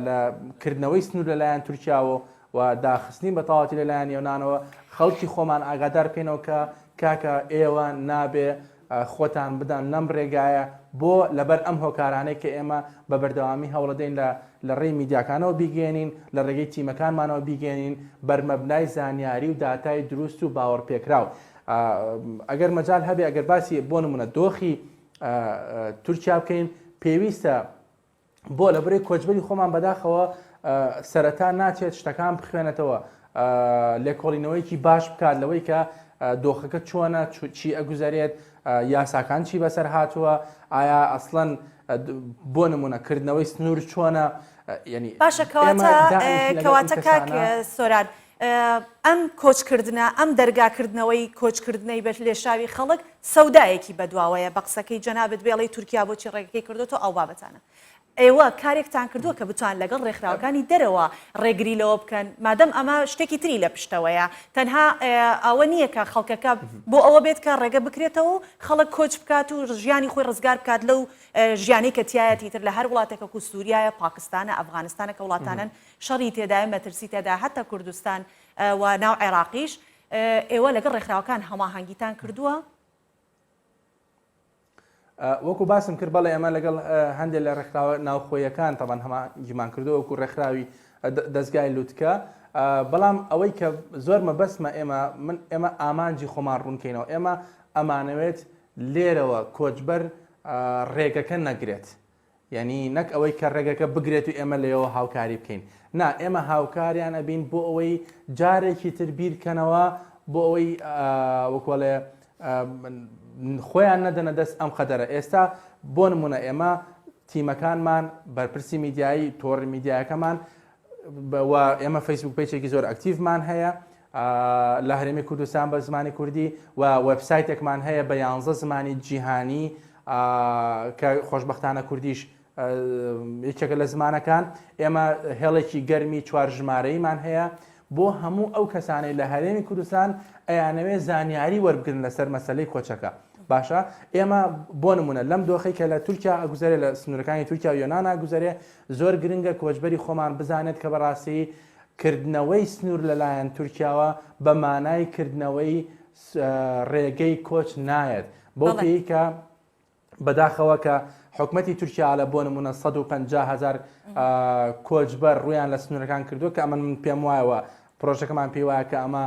لەکردنەوەی سنوور لەلایەن تورکیاوە و داخستنی بە تەواوەتی لەلایەن یۆنانەوە خەڵکی خۆمان ئاگادار بکەینەوە کە کاکە ئێوە نابێ خۆتان بدەن لەم ڕێگایە بۆ لەبەر ئەم هۆکارانەی کە ئێمە بە بەردەوامی هەوڵەدەین لە ڕێی میدیاکانەوە بیگەێنین لە ڕێگەی تیمەکانمانەوە بیگەێنین بەرمەبنای زانیاری و داتای دروست و باوەڕپێکراو ئەگەر مەجال هەبێ ئەگەر باسی بۆ نمونە دۆخی تورکیا بکەین پێویستە بۆ لە بڕێ کۆچبەری خۆمان بەداخەوە سەرەتا ناچێت شتەکان بخوێنێتەوە لێکۆڵینەوەیکی باش بکات لەوەی کە دۆخەکە چۆنە چی ئەگوزارێت یاساکان چی بەسەر هاتووە ئایا ئەسڵەن بۆ نمونەکردنەوەی سنوور چۆنە ینی باشە کەواتە کاک سۆران ئەم کۆچکردنە ئەم دەرگاکردنەوەی کۆچکردنەی بەر لێشاوی خەڵک سەودایەکی بەدواوەیە بە قسەکەی جەنابەت بێڵی تورکیا بۆچی ڕێگەکەی کردوتەوە ئەو بابەتانە ئێوە کارێکتان کردووە کە بتوان لەگەڵ ڕێکخراوەکانی دەرەوە ڕێگری لەوە بکەن مادەم ئەمە شتێکی تری لە پشتەوەیە تەنها ئەوە نییە کە خەڵکەکە بۆ ئەوە بێت کە ڕێگە بکرێتەوە خەڵک کۆچ بکات و ژیانی خۆی ڕزگار بکات لەو ژیانی کە تایەتی تر لە هەر وڵاتێکە و سووریایە پاکستانە ئەفغانستانە کە وڵاتانن شەڕی تێدایە مەترسی تێدا هەتا کوردستان و ناو عێراقیش ئێوە لەگەڵ ڕێکخراوەکان هەماهەنگیتان کردووە؟ وەکو باسم کرد بەڵێ ئێمە لەگەڵ هەندێک لە ڕێکخراوە ناوخۆیەکان تەبەن هەماهەنگیمان کردو وەکو ڕێکخراوی دەستگای لووتکە بەڵام ئەوەی کە زۆر مەبەستمە ئێمە ئامانجی خۆمان ڕوونکەینەوە ئێمە ئەمانەوێت لێرەوە کۆچبەر ڕێگەکە نەگرێت یعنی نەک ئەوەی کە ڕێگەکە بگرێت و ئێمە لێەوە هاوکاری بکەین نا ئێمە هاوکاریان ئەبین بۆ ئەوەی جارێکی تر بیرکەنەوە بۆ ئەوەی وەکوڵێ خۆیان نەدەنە دەست ئەم خەدەرە ئێستا بۆ نمونە ئێمە تیمەکانمان بەرپرسی میدیایی تۆڕی میدیایەکەمان ئێمە فەیسبوک پیجێکی زۆر ئەکتیڤمان هەیە لە هەرێمی کوردستان بە زمانی کوردی و وەبسایتێکمان هەیە بە 11 زمانی جیهانی کە خۆشبەختانە کوردیش یەکێکە لە زمانەکان ئێمە هێڵێکی گەرمی 4 ژمارەیمان هەیە بۆ هەموو ئەو کەسانەی لە هەرێمی کوردستان ئەیانەوێ زانیاری وەربگرن لەسەر مەسەلەی کۆچەکە باشە ئێمە بۆ نمونە لەم دۆخی کە لە تورکیا ئەگوزارێ لە سنوورەکانی تورکیا و یۆنان ئاگوزارێ زۆر گرنگە کۆچبەری خۆمان بزانێت کە بەڕاستی کردنەوەی سنوور لەلایەن تورکیاوە بە مانای کردنەوەی ڕێگەی کۆچ نایەت بۆ پێی کە بەداخەوە کە حکومەتی تورکیا لە بۆ نمونە 150,000 کۆچبەر ڕویان لە سنوورەکان کردو کە ئەمە من پێم وایەوە پرۆژەکەمان پێی وایە کە ئەمە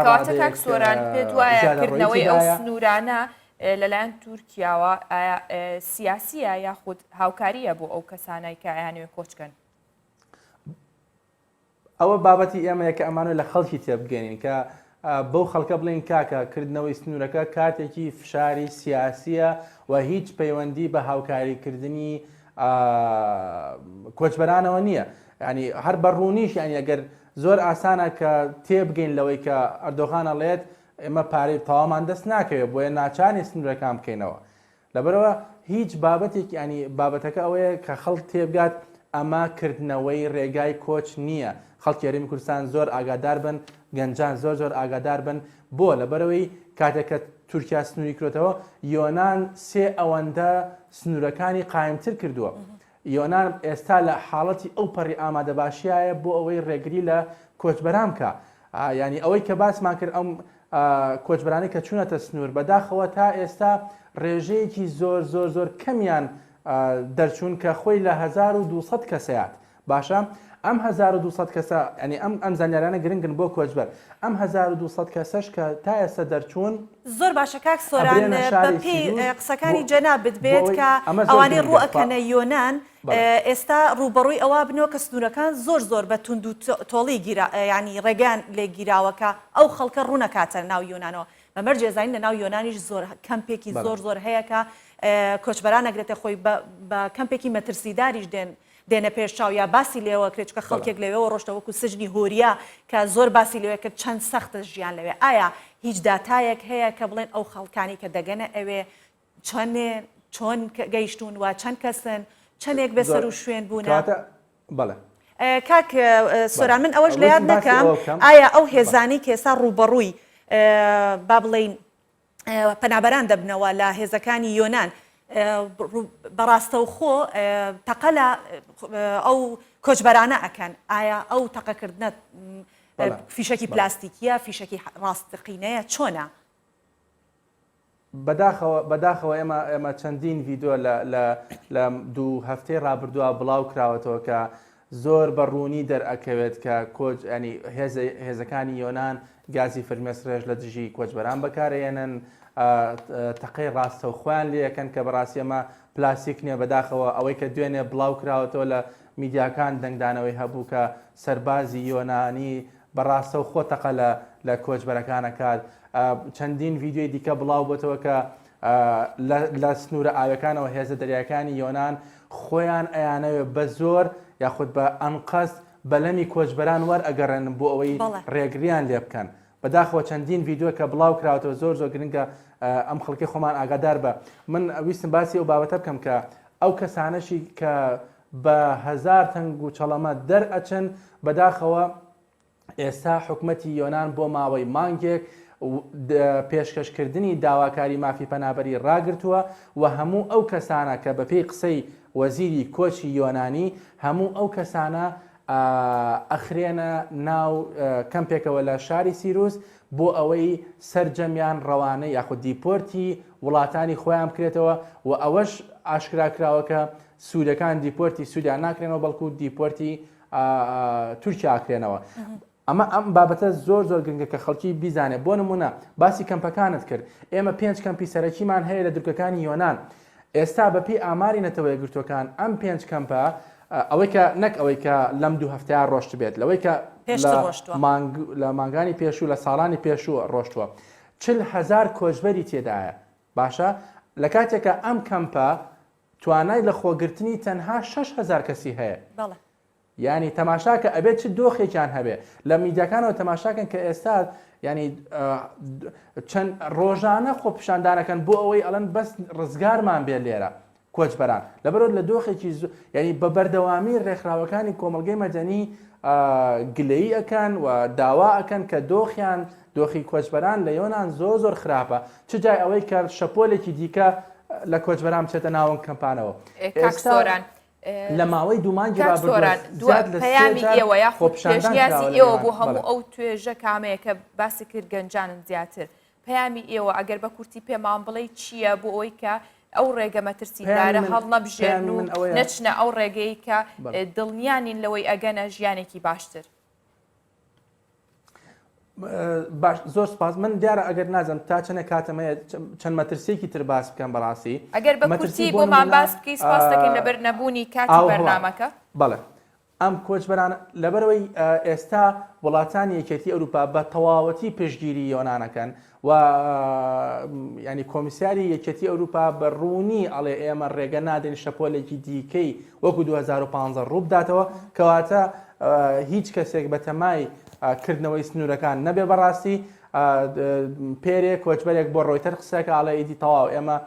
کاتەکە سۆران پێت وایە کردنەوەی ئەو سنوورانە لەلایەن تورکیاوە سیاسیە یاخود هاوکاریە بۆ ئەو کەسانەی کە ئەیانوێ کۆچکەن ئەوە بابەتی ئێمە کە ئەمانوێت لە خەڵکی تێبگەنین کە بەو خەڵکە بڵین کاکە کردنەوەی سنوورەکە کاتێکی فشاری سیاسیە و هیچ پەیوەندی بە هاوکاریکردنی کۆچبەرانەوە نییە ینی هەر بەڕوونیش ینی ئەگەر زۆر ئاسانە کە تێبگەین لەوەی کە ئەردۆغان ئەڵێت ئێمە پارەی تەوامان دەست ناکەوێت بۆیە ناچاری سنوورەکان بکەینەوە لەبەرەوە هیچ بابەتێک ینی بابەتەکە ئەوەیە کە خەڵک تێبگات ئەمە کردنەوەی ڕێگای کۆچ نییە خەڵکی هەرێمی کوردستان زۆر ئاگادار بن گەنجان زۆر ئاگادار بن بۆ لەبەرەوەی کاتێککە تورکیا سنووری کرێتەوە یۆنان 3 ئەوەندە سنوورەکانی قایمتر کردووە یۆنان ئێستا لە حاڵەتی ئەو پەڕی ئامادەباشیایە بۆ ئەوەی ڕێگری لە کۆچبەران بکە ینی ئەوەی کە باسمان کرد ئەم کۆچبەرانی کە چوونەتە سنوور بەداخەوە تا ئێستا ڕێژەیەکی زۆر کەمیان دەرچوون کە خۆی لە 1200 کەسەیات باشە ئەم 1200 کەسە ینی ئەم زانیارانە گرنگن بۆ کۆچبەر ئەم 1200 کەسەش کە تا ئێستا دەرچوون زۆر باشە کاک سۆران بەپی قسەکانی جەناب بێت کە ئەوانەی ڕوئەکەنە یۆنان ئێستا ڕوبەڕووی ئەوە بنەوە کە سنوورەکان زۆر بە تونند و تۆڵی ینی ڕێگان لێ گیراوەکە ئەو خەڵکە ڕوونەکاتە ناو یۆنانەوە بەمەر جێزانین لە ناو یۆنانیش زۆر کەمپێکی زۆر هەیە کە کۆچبەران نەگرێتە خۆی بە کەمپێکی مەترسیداریش دێنە پێشچاو یا باسی لێوە کرێت کە خەڵکێک لەوێەوە ڕۆشتەوەکو سژنی هۆریا کە زۆر باسی لەوەیە کرد چەند سەختە ژیان لەوێ ئایا هیچ داتایەک هەیە کە بڵێن ئەو خەڵکانی کە دەگەنە ئەوێ چۆن گەیشتون و چەند کەسن چەندێک بەسەر و شوێن بوونە بەڵێ کاک سۆران من ئەوەش لە یاد نەکەم ئایا ئەو هێزانی کە ئێستا ڕوبەڕووی با بڵێن پەنابەران دەبنەوە لە هێزەکانی یۆنان بەڕاستە و خۆ تەقە لە ئەو کۆچبەرانە ئەکەن ئایا ئەو تەقەکردنە فیشکی پلاستیکیە فیشکی ڕاستقینەیە چۆنە؟ بەداخەوە ئێمە چەندین ڤیددیۆ لە 2 هەفتەی ڕابردووە بڵاو کراوەتەوە کە زۆر بەڕوونی دەرئەکەوێت کە کۆچ ینی هێزەکانی یۆنان گازی فرمێسرێژ لە دژی کۆچبەران بەکارێنن تەقەی ڕاستە و خوان لەکەن کە بەڕاستی ئەمە پلاستیک نییە بەداخەوە ئەوەی کە دوێنێ بڵاو کراوەتەوە لە میدیاکان دەنگدانەوەی هەبوو کە سەربازی یۆنانی بەڕاستە و خۆ تەقە لە کۆچبەرەکانەکات چەندین ڤیددیۆی دیکە بڵاو بۆتەوە کە لە سنوورە ئاوەکانەوە هێزە دەریاکانی یۆنان خۆیان ئەیانەوێ بە زۆر یاخود بە ئەنقەست بەلەمی کۆچبەران وەرئەگەڕێن بۆ ئەوەی ڕێگریان لێ بکەن بەداخەوە چەندین ڤیددیۆ کە بڵاو کراوەتەوە زۆر گرنگە ئەم خەڵکی خۆمان ئاگادار بە من ویستم باسی ئەو بابەتە بکەم کە ئەو کەسانەشی کە بە 1000 تەنگ و چەڵەمە دەرئەچن بەداخەوە ئێستا حکومەتی یۆنان بۆ ماوەی مانگێک پێشکەشکردنی داواکاری مافی پەنابەری ڕاگرتووە و هەموو ئەو کەسانە کە بەپێی قسەی وەزیری کۆچی یۆنانی هەموو ئەو کەسانە ئەخرێنە ناو کەمپێکەوە لە شاری سیروس بۆ ئەوەی سەرجەمیان ڕەوانە یاخود دیپۆرتی وڵاتانی خۆیان بکرێتەوە و ئەوەش ئاشکراکراوەکە سوودەکان دیپۆرتی سوودیان ناکرێنەوە بەڵکو دیپۆرتی تورکیا ئاکرێنەوە. ئەم بابەتە زۆر گرنگە کە خەڵکی بیزانێت. بۆ نمونە باسی کەمپەکانت کرد. ئێمە 5 کەمپی سەرەکیمان هەیە لە دورگەکانی یۆنان. ئێستا بەپی ئاماری نەتەوە یەکگرتوەکان ئەم 5 کەمپە ئەوەی کە نەک ئەوەی کە لەم 2 هەفتەیە ڕۆشت بێت لەوەی کە لە مانگانی پێشوو لە ساڵانی پێشوو ڕۆشتووە 40,000 کۆچبەری تێدایە. باشە لە کاتێکە ئەم کەمپە توانای لە خۆگرتنی تەنها 6,000 کەسی هەیە. ینی تەماشاکە ئەبێت چ دۆخێکیان هەبێ لە میدیاکانەوە تەماشاکەن کە ئێستا ینی چەند ڕۆژانە خۆ پیشاندانەکەن بۆ ئەوەی ئەڵەن بەس ڕزگارمان بێت لێرە کۆچبەران لەبەرۆ لە دۆخێکی ینی بە بەردەوامی ڕێکخراوەکانی کۆمەلگەی مەدەنی گلەیی ئەەکەن و داوا ئەەکەن کە دۆخیان دۆخی کۆچبەران لە یۆنان زۆر خراپە چ جای ئەوەی کە شەپۆلێکی دیکە لە کۆچبەران بچێتە ناوەن کەمپانەوە. لە ماوەی دوومانگی پەیامی ئێوە یاخۆ پێشنیازی ئێوە بۆ هەموو ئەو توێژە کامەیە کە باسی کرد گەنجانن زیاتر پەیامی ئێوە ئەگەر بە کورتی پێمان بڵێ چییە بۆ ئەوەی کە ئەو ڕێگە مەترسیدارە هەڵ نەبژێن و نەچنە ئەو ڕێگەی کە دڵنیانین لەوەی ئەگەنە ژیانێکی باشتر. باش زۆر سپاس من دیارە ئەگەر نازم تا چەنە کاتەمەیە چەند مەترسیێکی تر باس بکەم بەڕاستی ئەگەر بە کورتی بۆمان باس بکەی سپاس دەکەین لەبەر نەبوونی کاتی بەرنامەکە. بەڵێ ئەم کۆچبەران لەبەرەوەی ئێستا وڵاتانی یەکێتی ئەوروپا بە تەواوەتی پشتگیری یۆنانەکەن و ینی کۆمیسیاری یەکێتی ئەوروپا بە ڕوونی ئەڵێ ئێمە ڕێگە نادەین شەپۆلێکی دیکەی وەکو 2015 ڕوو بداتەوە کەواتە هیچ کەسێک بە تەمای کردنەوەی سنوورەکان نەبێ بەڕاستی پێرێک کۆچبەرێک بۆ ڕۆیتەر قسەکە ئاڵێ ئیدی تەواو ئێمە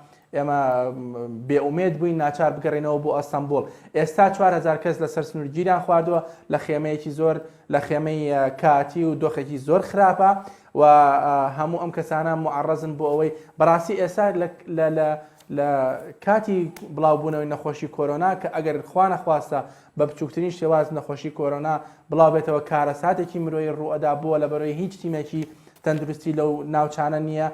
بێئومێد بووین ناچار بگەڕێنەوە بۆ ئەستەمبۆڵ. ئێستا 4,000 کەس لەسەر سنوورگیریان خواردووە لە خێمەیەکی زۆر لە خێمەی کاتی و دۆخێکی زۆر خراپە و هەموو ئەم کەسانە معڕەزن بۆ ئەوەی بەڕاستی ئێستا لە کاتی بڵاوبوونەوەی نەخۆشی کۆرۆنا کە ئەگەر خوا نەخواستە بە بچووکترین شێواز نەخۆشی کۆرۆنا بڵاو بێتەوە کارەساتێکی مرۆی ڕوئەدا بووە لە بەرەوەی هیچ تیمێکی تەندروستی لەو ناوچانە نییە.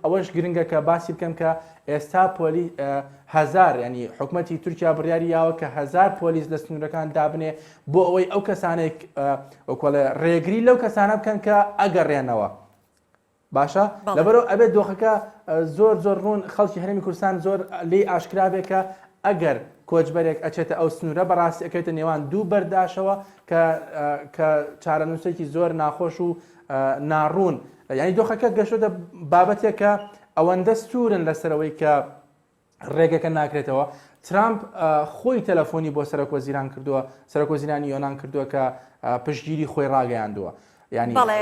ئەوەش گرنگە کە باسی بکەم کە ئێستا پۆلی 1000 ینی حکوومەتی تورکیا بڕیاری یاوە کە 1000 پۆلیس لە سنوورەکان دابنێ بۆ ئەوەی ئەو کەسانێک ڕێگری لەو کەسانە بکەن کە ئەگەڕێنەوە. باشە لەبەرەوە ئەبێت دۆخەکە زۆر ڕوون خەڵکی هەرێمی کوردستان زۆر لێی ئاشکرابێت کە ئەگەر کۆچبەرێک ئەچێتە ئەو سنوورە بەڕاستی ئەکەوێتە نێوان دوو بەرداشەوە کە چارەنووسێکی زۆر ناخۆش و ناڕوون ینی دۆخەکە گەشتە بابەتێک کە ئەوەندە سوورن لەسەرەوەی کە ڕێگەکە ناکرێتەوە. ترامپ خۆی تەلەفۆنی بۆ سەرۆکوەزیران کردووە سەرۆکوەزیرانی یۆنان کردووە کە پشتگیری خۆی ڕاگەیاندووە. بەڵێ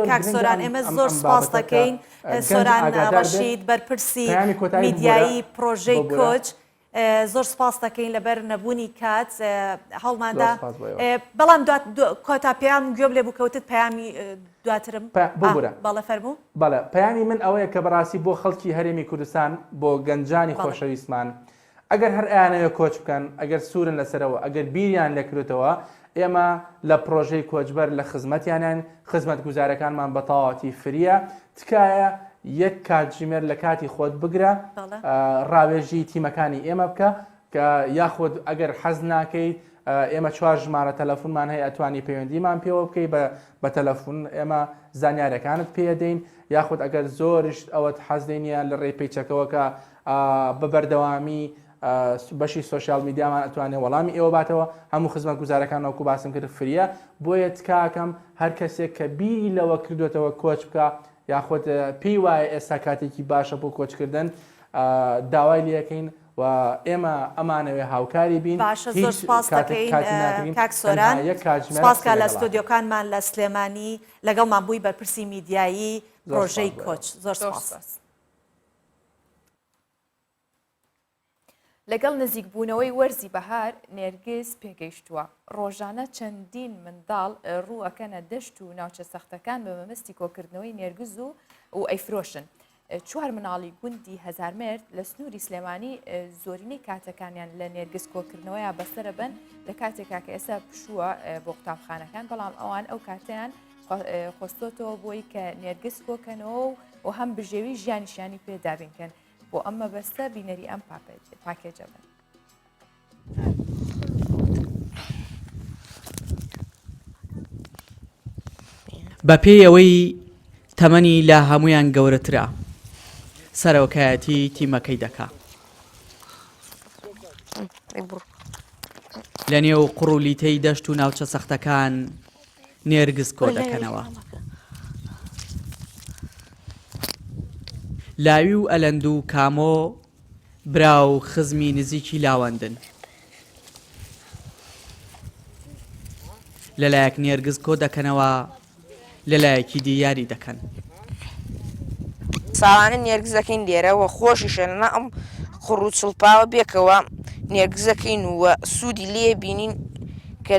کاک سۆران ئێمە زۆر سپاس دەکەین سۆران ڕەشید بەرپرسی میدیایی پرۆژەی کۆچ زۆر سپاس دەکەین لەبەر نەبوونی کات هەڵماندا بەڵام کۆتا پێیان گوێ لێ بووکەوتت پەیامی دواترم بەڵێ فەرموو بەڵێ پەیامی من ئەوەیە کە بەڕاستی بۆ خەڵکی هەرێمی کوردستان بۆ گەنجانی خۆشەویستمان ئەگەر هەر ئەیانەوە کۆچ بکەن ئەگەر سوورن لەسەرەوە ئەگەر بیریان لێکردێتەوە ئێمە لە پرۆژەی کۆچبەر لە خزمەتیانیان خزمەت گوزارەکانمان بە تەواوەتی فریە تکایە یەک کاتژمێر لە کاتی خۆت بگرە ڕاوێژی تیمەکانی ئێمە بکە کە یاخود ئەگەر حەز ناکەیت ئێمە 4 ژمارە تەلەفۆنمان هەیە ئەتوانی پەیوەندیمان پێوە بکەی بە تەلەفۆن ئێمە زانیاریەکانت پێدەین یاخود ئەگەر زۆرش ئەوەت حەز دێنیە لە ڕێی پێیچەکەوەکە بەبەردەوامی بەشی سوۆشیال میدیامان ئەتوانێت وەڵامی ئێوە باتەوە هەموو خزمەت گوزارەکان وەکو باسم کرد فریە بۆیە تکاکەم هەر کەسێک کە بیری لەوە کردوێتەوە کۆچ بکە یاخود پێی وایە ئێستا کاتێکی باشە بۆ کۆچکردن داوای لەکەین و ئێمە ئەمانەوێ هاوکاری بین. باشە زۆر سپاس دەکەین کاک سۆران سپاسکە لە ستۆدیۆکانمان لە سلێمانی لەگەڵمان بووی بەرپرسی میدیایی پرۆژەی کۆچ زۆر سپاس. لەگەڵ نزیکبوونەوەی وەرزی بەهار نێرگز پێگەیشتووە ڕۆژانە چەندین منداڵ ڕووەکەنە دەشت و ناوچە سەختەکان بە مەمەستی کۆکردنەوەی نێرگز و ئەیفرۆشن چوار مناڵی گوندی هەزارمێرد لە سنووری سلێمانی زۆرینەی کاتەکانیان لە نێرگس کۆکردنەوەیە بەسرە بن لە کاتێکا کە ئێستا پشووە بۆ قوتابخانەکان بەڵام ئەوان ئەو کاتیان خۆستۆتەوە بۆی کە نێرگس کۆکەنەوە و هەم بژێوی ژیانیشیانی پێدابینکەن بۆ ئەم مەبەستە بینەری ئەم پاکێجە بن. بە پێی ئەوەی تەمەنی لە هەمویان گەورەترا سەرۆکایەتی تیمەکەی دەکا لە نێو قڕولیتەی دەشت و ناوچە سەختەکان نێرگس کۆ دەکەنەوە لاوی و ئەلەند و کامۆ برا و خزمی نزیکی لاوەندن لەلایەک نێرگس کۆ دەکەنەوە لەلایەکی دیاری دەکەن ساڵانە نێرگزەکەین لێرەوە خۆشیشە لەنا ئەم قڕ و چڵپاوە بێکەوە نێرگزەکەین وە سوودی لێ بینین کە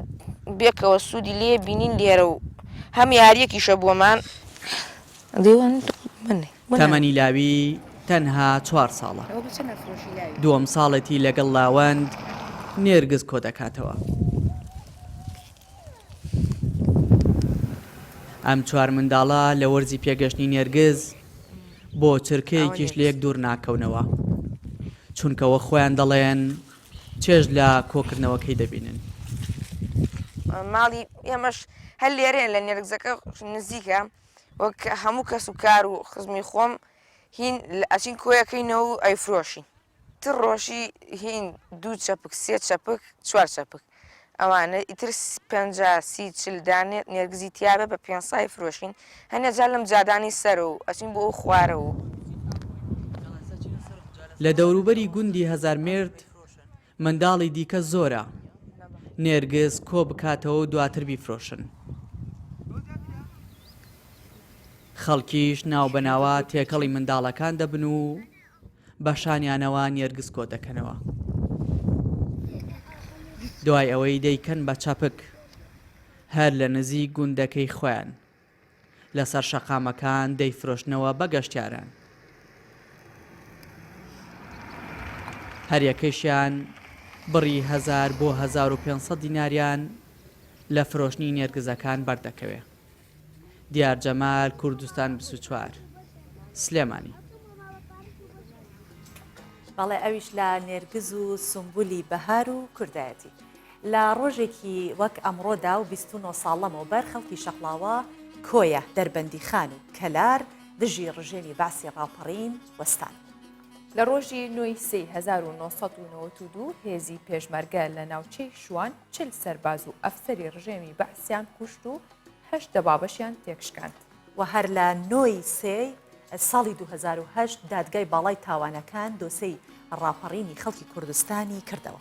بێکەوە سوودی لێ بینین لێرە و هەم یاریەکیشە بۆمان تەمەنی لاوی تەنها 4 ساڵە دووەم ساڵەتی لەگەڵ لاوەند نێرگز کۆ دەکاتەوە ئەم 4 منداڵە لە وەرزی پێگەشتنی نێرگز بۆ چرکەیەکیش لە یەک دوور ناکەونەوە چونکەوە خۆیان دەڵێن چێژ لە کۆکردنەوەکەی دەبینن ماڵی ئێمەش هەر لێرێن لە نێرگزەکە نزیکە وەک هەموو کەس و کار و خزمی خۆم هین ئەچین کۆیەکەینەوە و ئەیفرۆشین تر ڕۆژی هین 2 چەپک 3 چەپک 4 چەپک ئەوانە ئیتر 50-30 دانێ نێرگزی تیاابە بە 500 فرۆشین هەنێ جار لەم جادانی سەر و ئەچین بۆ ئەو خوارە و لە دەوروبەری گوندی هەزارمێرد منداڵی دیکە زۆرە نێرگز کۆ بکاتەوە و دواتر بیفرۆشن خەڵکیش ناو بەناوە تێکەڵی منداڵەکان دەبن و بەشانیانەوە نێرگز کۆ دەکەنەوە دوای ئەوەی دەیکەن بە چاپک هەر لە نزیک گوندەکەی خۆیان لەسەر شەقامەکان دەیفرۆشنەوە بە گەشتیاران هەر یەکەیشیان بڕی 1000 بۆ 1500 دیناریان لە فرۆشتنی نێرگزەکان بەردەکەوێ دیار جەمال کوردستان 24 سلێمانی بەڵێ ئەویش لە نێرگز و سمبولی بەهار و کوردایەتی لە ڕۆژێکی وەک ئەمڕۆدا و 29 ساڵەمەوە بەر خەڵکی شەقڵاوە کۆیە دەربەندی خان و کەلار دژی ڕژێنی باسی ڕاپەڕین وەستان لە ڕۆژی 1992 هێزی پێشمەرگە لە ناوچەی شوان 40 سەرباز و ئەفسەری ڕژێمی بەعسیان کوشت و 8 دەبابەشیان تێکشکاند و هەر لە 9 ساڵی 2008 دادگای باڵای تاوانەکان دۆسەی ڕاپەڕینی خەڵکی کوردستانی کردەوە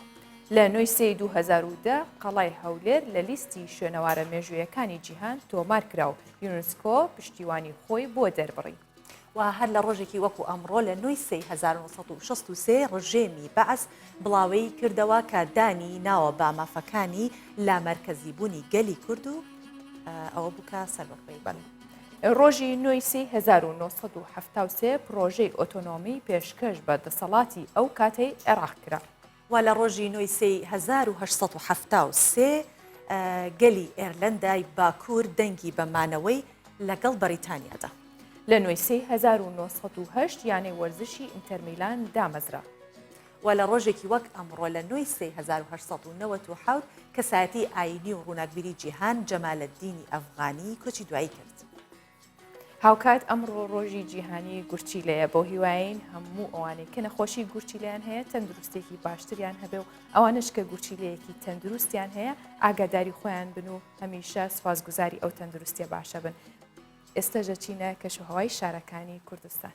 لە 2010 قەڵای هەولێر لە لیستی شوێنەوارە مێژوویەکانی جیهان تۆمار کرا و یونسکۆ پشتیوانی خۆی بۆ دەربڕی و هەر لە ڕۆژێکی وەکو ئەمڕۆ لە 1963 ڕژێمی بەعس بڵاوەی کردەوە کە دانی ناوە بە مافەکانی لا مەرکەزی بوونی گەلی کورد و ئەوە بووکە سەربەخۆی بن. ڕۆژی 1970 پرۆژەی ئۆتۆنۆمی پێشکەش بە دەسەڵاتی ئەو کاتەی عێراق کرا. و لە ڕۆژی 1970 گەلی ئێرلەندای باکوور دەنگی بەمانەوەی لەگەڵ بەریتانیادا. لە 1970 یانەی وەرزشی ئینتەرمیلان دامەزرا. و لە ڕۆژێکی وەک ئەمڕۆ لە 1970 کەسایەتی ئاینی و ڕووناکبیری جیهان جەمالەددینی ئەفغانی کۆچی دوایی کرد. هاوکات ئەمڕۆ ڕۆژی جیهانی گورچیلەیە بۆ هیواین هەموو ئەوانەی کە نەخۆشی گورچیلیان هەیە تەندروستێکی باشتریان هەبێ و ئەوانش کە گورچیلەیەکی تەندروستیان هەیە ئاگاداری خۆیان بن و هەمیشە سوپاسگوزاری ئەو تەندروستیە باشە بن. ئێستا ژەچینە کەشوهەوای شارەکانی کوردستان.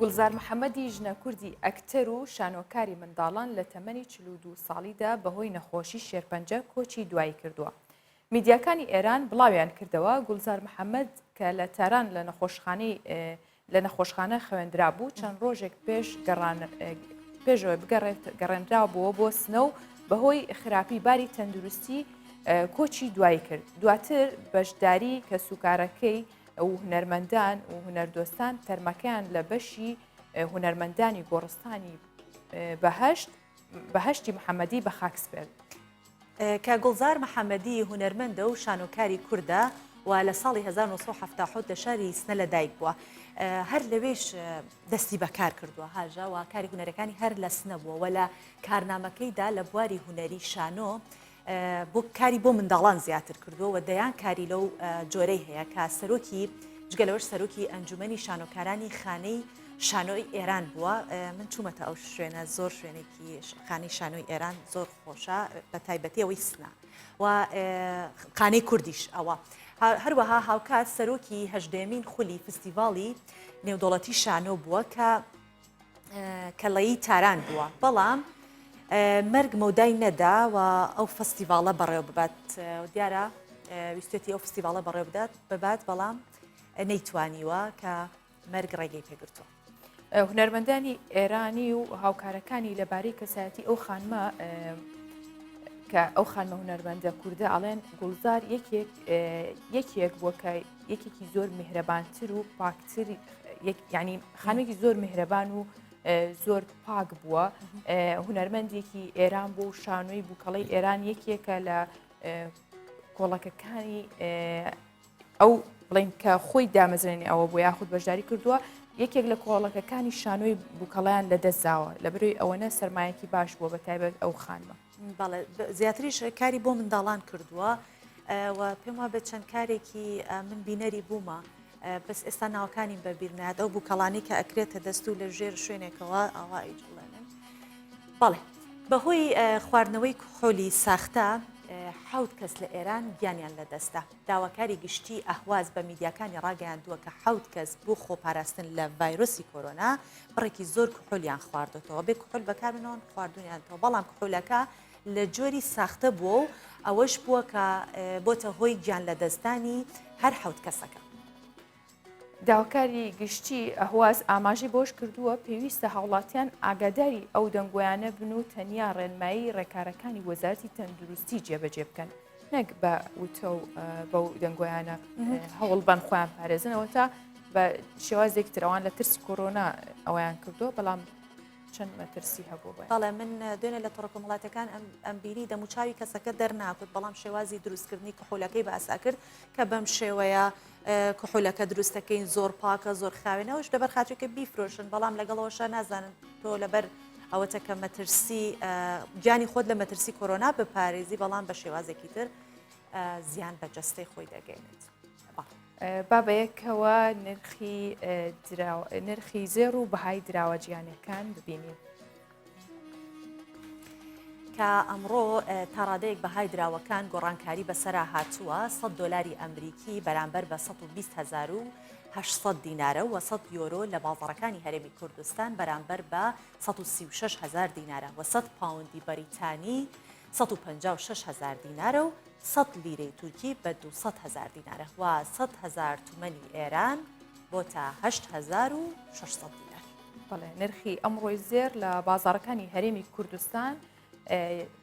گولزار محەممەدی ژنە کوردی ئەکتەر و شانۆکاری منداڵان لە تەمەنی 42 ساڵیدا بەهۆی نەخۆشی شێرپەنجە کۆچی دوایی کردووە. میدیاکانی ئێران بڵاویان کردەوە گولزار محەممەد کە لە تاران لە نەخۆشخانە خوێندرا بوو چەند ڕۆژێک پێشەوە گەڕێنراوە بووە بۆ سنە و بەهۆی خراپی باری تەندروستی کۆچی دوایی کرد. دواتر بەشداری کە سوکارەکەی و هونەرمەندان و هونەردۆستان تەرمەکەیان لە بەشی هونەرمەندانی گۆڕستانی بەهشتی محەممەدی بە خاکسپێر. کە گوڵزار محەممەدی هونەرمەندە و شانۆکاری کووردە و لە ساڵی 1970 لە شاری سنە لە دایک بووە. هەر لەوێش دەستی بەکار کردووە هاژە و کاری هونەرەکانی هەر لە سنە بووە و لە کارنامەکەیدا لە بواری هونەری شانۆ بۆ کاری بۆ منداڵان زیاتر کردووە و دەیان کاری لەو جۆرەی هەیە کە سەرۆکی جگەلەوەش سەرۆکی ئەنجومەنی شانۆکارانی خانەی شانۆی ئێران بووە. من چوومەتە ئەو شوێنە زۆر شوێنێکی خانەی شانۆی ئێران زۆر خۆشە بە تایبەتی ئەوەی سنە و خانەی کوردیش ئەوە. هەروەها هاوکات سەرۆکی هەژدەمین خولی فستیڤاڵی نێودوڵەتی شانۆ بووە کە لەیی تاران بووە، بەڵام مەرگ مەودای نەدا و ئەو فستیڤاڵە بەڕێوە ببات دیارە ویستێتی ئەو فستیڤاڵە بەڕێوە ببات بەڵام نەیتوانیوە کە مەرگ ڕێگەی پێگرتووە. هونەرمەندانی ئێرانی و هاوکارەکانی لەبارەی کەسایەتی ئەو خانمە کە ئەو خانمە هونەرمەندە کووردە ئەڵێن گوڵزار یەکێک بووە کە یەکێکی زۆر میهرەبانتر و پاکتر، یعنی خانمێکی زۆر میهرەبان و زۆر پاک بووە. هونەرمەندێکی ئێران بوو و شانۆی بووکەڵەی ئێران یەکێکە لە کۆڵەکەکانی ئەو بڵین کە خۆی دامەزرێنی ئەوە بۆ یاخود بەشداری کردووە، یەکێک لە کۆڵەکەکانی شانۆی بووکەڵیان لەدەستداوە لە بەروی ئەوەنە سەرمایەکی باش بووە بە تایبەت ئەو خانمە. زیاتریش کاری بۆ منداڵان کردووە و پێم وابێت چەند کارێکی من بینەری بوومە، بەس ئێستا ناوەکانیم بەبیرنات ئەو بووکەڵانی کە ئەکرێتە دەست و لە ژێر شوێنێکەوە ئاوا ئیجڵێنن. بەڵێ بەهۆی خواردنەوەی کحۆلی ساختە 7 کەس لە ئێران گیانیان لەدەستە. داواکاری گشتی ئەهواز بە میدیاکانی ڕاگەیاندووە کە 7 کەس بۆ خۆپاراستن لە ڤایرۆسی کۆرۆنا بڕێکی زۆر کحۆلیان خواردەوە، بێ کحۆل بەکاربنەوە خواردونیانەوە، بەڵام کحۆلەکە لە جۆری ساختە بووە و ئەوەش بووە کە بۆتە هۆی گیان لەدەستانی هەر 7 کەسەکە. داواکاری گشتی ئەهواز ئاماژی بۆش کردووە پێویستە هاوڵاتیان ئاگاداری ئەو دەنگۆیانە بن و تەنیا ڕێنمایی ڕێکارەکانی وەزارەتی تەندروستی جێبەجێ بکەن، نەک بە وتە و بەو دەنگۆیانە هەوڵ بەن خۆیان پارێزنەوە تا بە شێوازێکی ترەوان لە ترسی کۆرۆنا ئەویان کردووە، بەڵام چەند مەترسی هەبوو. بەڵێ من دوێنێ لە تۆڕۆکۆمەڵاتەکان ئەم بینی دەموچاوی کەسەکە دەرناکوت، بەڵام شێوازی دروستکردنی کحۆلەکەی بە ئاسا کرد کە بەم شێوەیە کحۆلەکە دروستەکەین زۆر پاکە زۆر خاوێنەوەش لەبەر خاچێکە بیفرۆشن، بەڵام لەگەڵەوەشە نازانن تۆ لەبەر ئەوەتە کە مەترسی گیانی خۆت لە مەترسی کۆرۆنا بپارێزی، بەڵام بە شێوازێکی تر زیان بە جەستەی خۆی دەگەێنێت. بابەیەکەوە نرخی زێر و بەهای دراوە گیانەکان ببینین کە ئەمڕۆ تا ڕادەیەک بەهای دراوەکان گۆڕانکاری بەسەرا هاتووە. $100 ئەمریکی بەرامبەر بە 120,800 دینارە و 100 یۆرۆ لە باڵدەڕەکانی هەرێمی کوردستان بەرامبەر بە 136,000 دینارە و 100 پاوندی بەریتانی 156,000 دینارە و 100 لیرەی تورکی بە 200,000 دینارە و 100,000 تومەنی ئێران بۆ تا 8,600 دینار. بەڵێ نرخی ئەمڕۆی زێر لە بازاڕەکانی هەرێمی کوردستان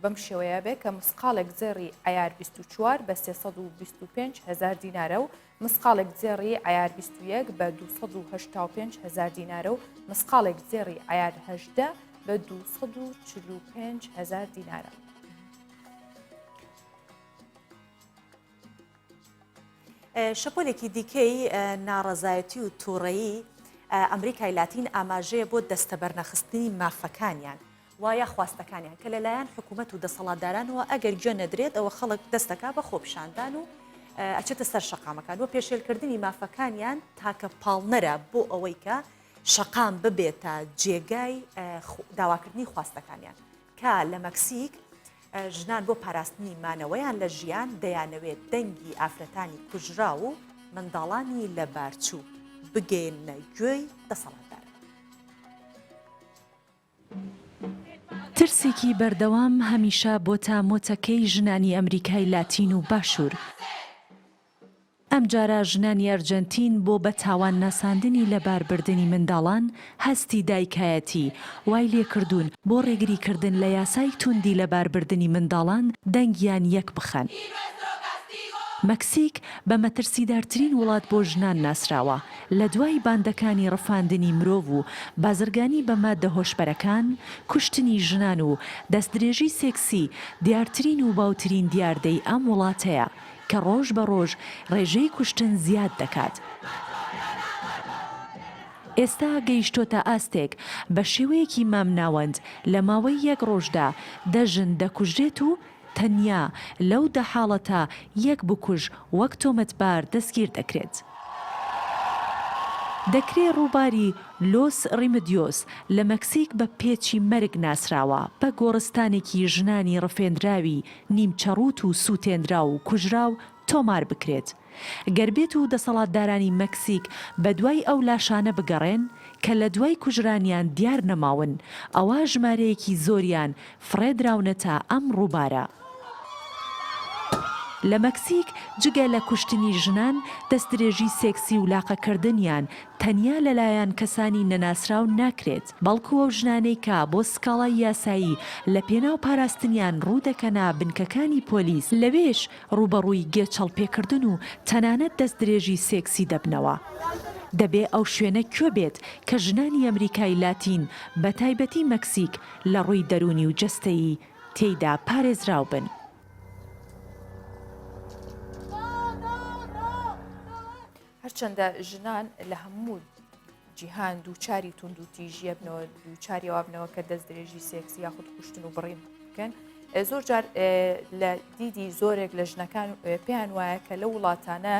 بەم شێوەیە بێ کە مسقالێک زێڕی عیار 24 بە 325,000 دینارە و مسقالێک زێڕی عیار 21 بە 285,000 دینارە و مسقالێک زێڕی عیار 18 بە 245,000 دینارە. شەپۆلێکی دیکەی ناڕەزایەتی و تووڕەیی ئەمریکای لاتین ئاماژەیە بۆ دەستەبەرنەخستنی مافەکانیان وایە خواستەکانیان کە لەلایەن حکوومەت و دەسەڵاتدارانەوە ئەگەر گوێ نەدرێت ئەوە خەڵک دەستەکە بە خۆپیشاندان و ئەچێتە سەر شەقامەکان وە پێشێلکردنی مافەکانیان تاکە پاڵنەرە بۆ ئەوەی کە شەقام ببێتە جێگای داواکردنی خواستەکانیان کە لە مەکسیک ژنان بۆ پاراستنی مانەوەیان لە ژیان دەیانەوێت دەنگی ئافرەتانی کوژرا و منداڵانی لە بارچوو بگەێنە گوێی دەسەڵاتدار. ترسێکی بەردەوام هەمیشە بۆتە مۆتەکەی ژنانی ئەمریکای لاتین و باشوور. ئەم جارە ژنانی ئەرجەنتین بۆ بە تاوان ناساندنی لەباربردنی منداڵان هەستی دایکایەتی وای لێکردوون بۆ ڕێگریکردن لە یاسای توندی لەباربردنی منداڵان دەنگیان یەک بخەن. مەکسیک بە مەترسیدارترین وڵات بۆ ژنان ناسراوە لە دوای باندەکانی ڕفاندنی مرۆڤ و بازرگانی بە مادە هۆشبەرەکان، کوشتنی ژنان و دەستدرێژی سێکسی دیارترین و باوترین دیاردەی ئەم وڵاتەیە کە ڕۆژ بە ڕۆژ ڕێژەی کوشتن زیاد دەکات. ئێستا گەیشتۆتە ئاستێک بە شێوەیەکی مامناوەند لە ماوەی یەک ڕۆژدا دەژن دەکوژرێت و تەنیا لەو دە حاڵەتە یەک بکوژ وەک تۆمەتبار دەستگیر دەکرێت. دەکرێت ڕووباری لۆس ڕیمدیۆس لە مەکسیک بە پێچی مەرگ ناسراوە بە گۆڕستانێکی ژنانی ڕفێنراوی نیمچەڕوت و سووتێنرا و کوژرا و تۆمار بکرێت. گەربێت و دەسەڵاتدارانی مەکسیک بە دوای ئەو لاشانە بگەڕێن کە لە دوای کوژرانیان دیار نەماون، ئەوە ژمارەیەکی زۆریان فڕێدراونەتە ئەم ڕووبارە. لە مەکسیک جگە لە کوشتنی ژنان دەستدرێژی سێکسی و لاقەکردنیان تەنیا لەلایەن کەسانی نەناسراو ناکرێت، بەڵکو ئەو ژنانەی کە بۆ سکاڵای یاسایی لە پێناو پاراستنیان ڕوودەکەنە بنکەکانی پۆلیس لەوێش ڕوبەڕووی گێچەڵپێکردن و تەنانەت دەستدرێژی سێکسی دەبنەوە. دەبێ ئەو شوێنە کوێ بێت کە ژنانی ئەمریکای لاتین بە تایبەتی مەکسیک لە ڕووی دەرونی و جەستەیی تێیدا پارێزراو بن. هەرچەندە ژنان لە هەموو جیهان دووچاری تونند و تیژیە بنەوە دووچاریەوە بنەوە کە دەستدرێژی سێکسی یاخود کوشتن و بڕین بکەن، زۆر جار لە دیدی زۆرێک لە ژنەکان پێیان وایە کە لە وڵاتانە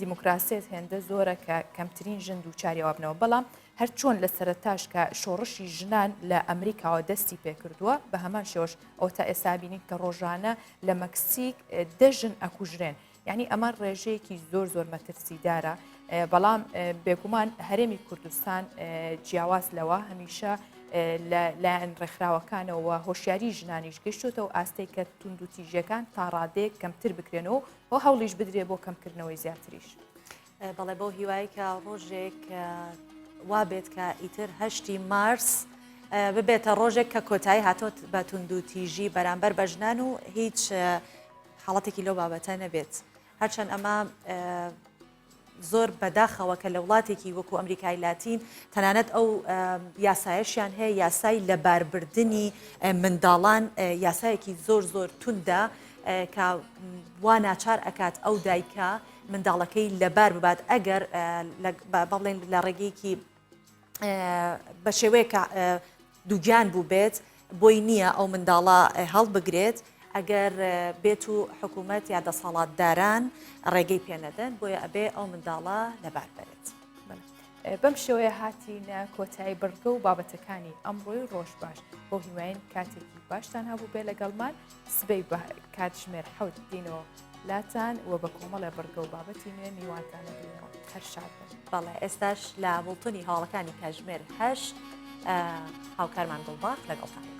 دیموکراسیت هێندە زۆرە کە کەمترین ژن دووچاریەوە بنەوە، بەڵام هەر چۆن لە سەرەتاش کە شۆڕشی ژنان لە ئەمریکاوە دەستی پێکردووە بە هەمان شێوەش ئەو تا ئێستا بینین کە ڕۆژانە لە مەکسیک دەژن ئەکوژرێن. یعنی ئەمە ڕێژەیەکی زۆر مەترسیدارە، بەڵام بێگومان هەرێمی کوردستان جیاواز لەوە هەمیشە لایەن ڕێکخراوەکانەوە هۆشیاری ژنانیش گەشتوتە و ئاستەی کە تونند و تیژەکان تا ڕادەیەک کەمتر بکرێنەوە بۆ هەوڵیش بدرێ بۆ کەمکردنەوەی زیاتریش. بەڵێ بۆ هیوایی کە ڕۆژێک وابێت کە ئیتر 8 مارس ببێتە ڕۆژێک کە کۆتایی هاتۆت بە تونند و تیژی بەرامبەر بە ژنان و هیچ حاڵەتێکی لەو بابەتە نەبێت. هەرچەند ئەمە زۆر بەداخەوە کە لە وڵاتێکی وەکو ئەمریکای لاتین تەنانەت ئەو یاسایەشیان هەیە یاسای لەباربردنی منداڵان یاسایەکی زۆر توندە کە وا ناچار ئەکات ئەو دایکە منداڵەکەی لەبار ببات ئەگەر بەڵێن لە ڕێگەیەکی بە شێوەیەکە دووگیان بوو بێت بۆی نییە ئەو منداڵە هەڵبگرێت ئەگەر بێت و حکوومەت یا دەسەڵاتداران ڕێگەی پێنەدەن بۆیە ئەبێ ئەو منداڵە لەبار بێت. بەم شێوەیە هاتیینە کۆتایی بەرگە و بابەتەکانی ئەمڕۆی ڕۆژ باش بۆ هیواین کاتێکی باشتان هەبوو بێ لەگەڵمان سبەی کاتژمێر حەوت دینەوە لاتان و بە کۆمەڵە بەرگە و بابەتی نوێ میوانتانە بینەوە هەر شاد بن. بەڵێ ئێستاش لە بڵتنی هاوڵەکانی کاتژمێر 8 هاوکارمان دڵباخ لەگەڵتان.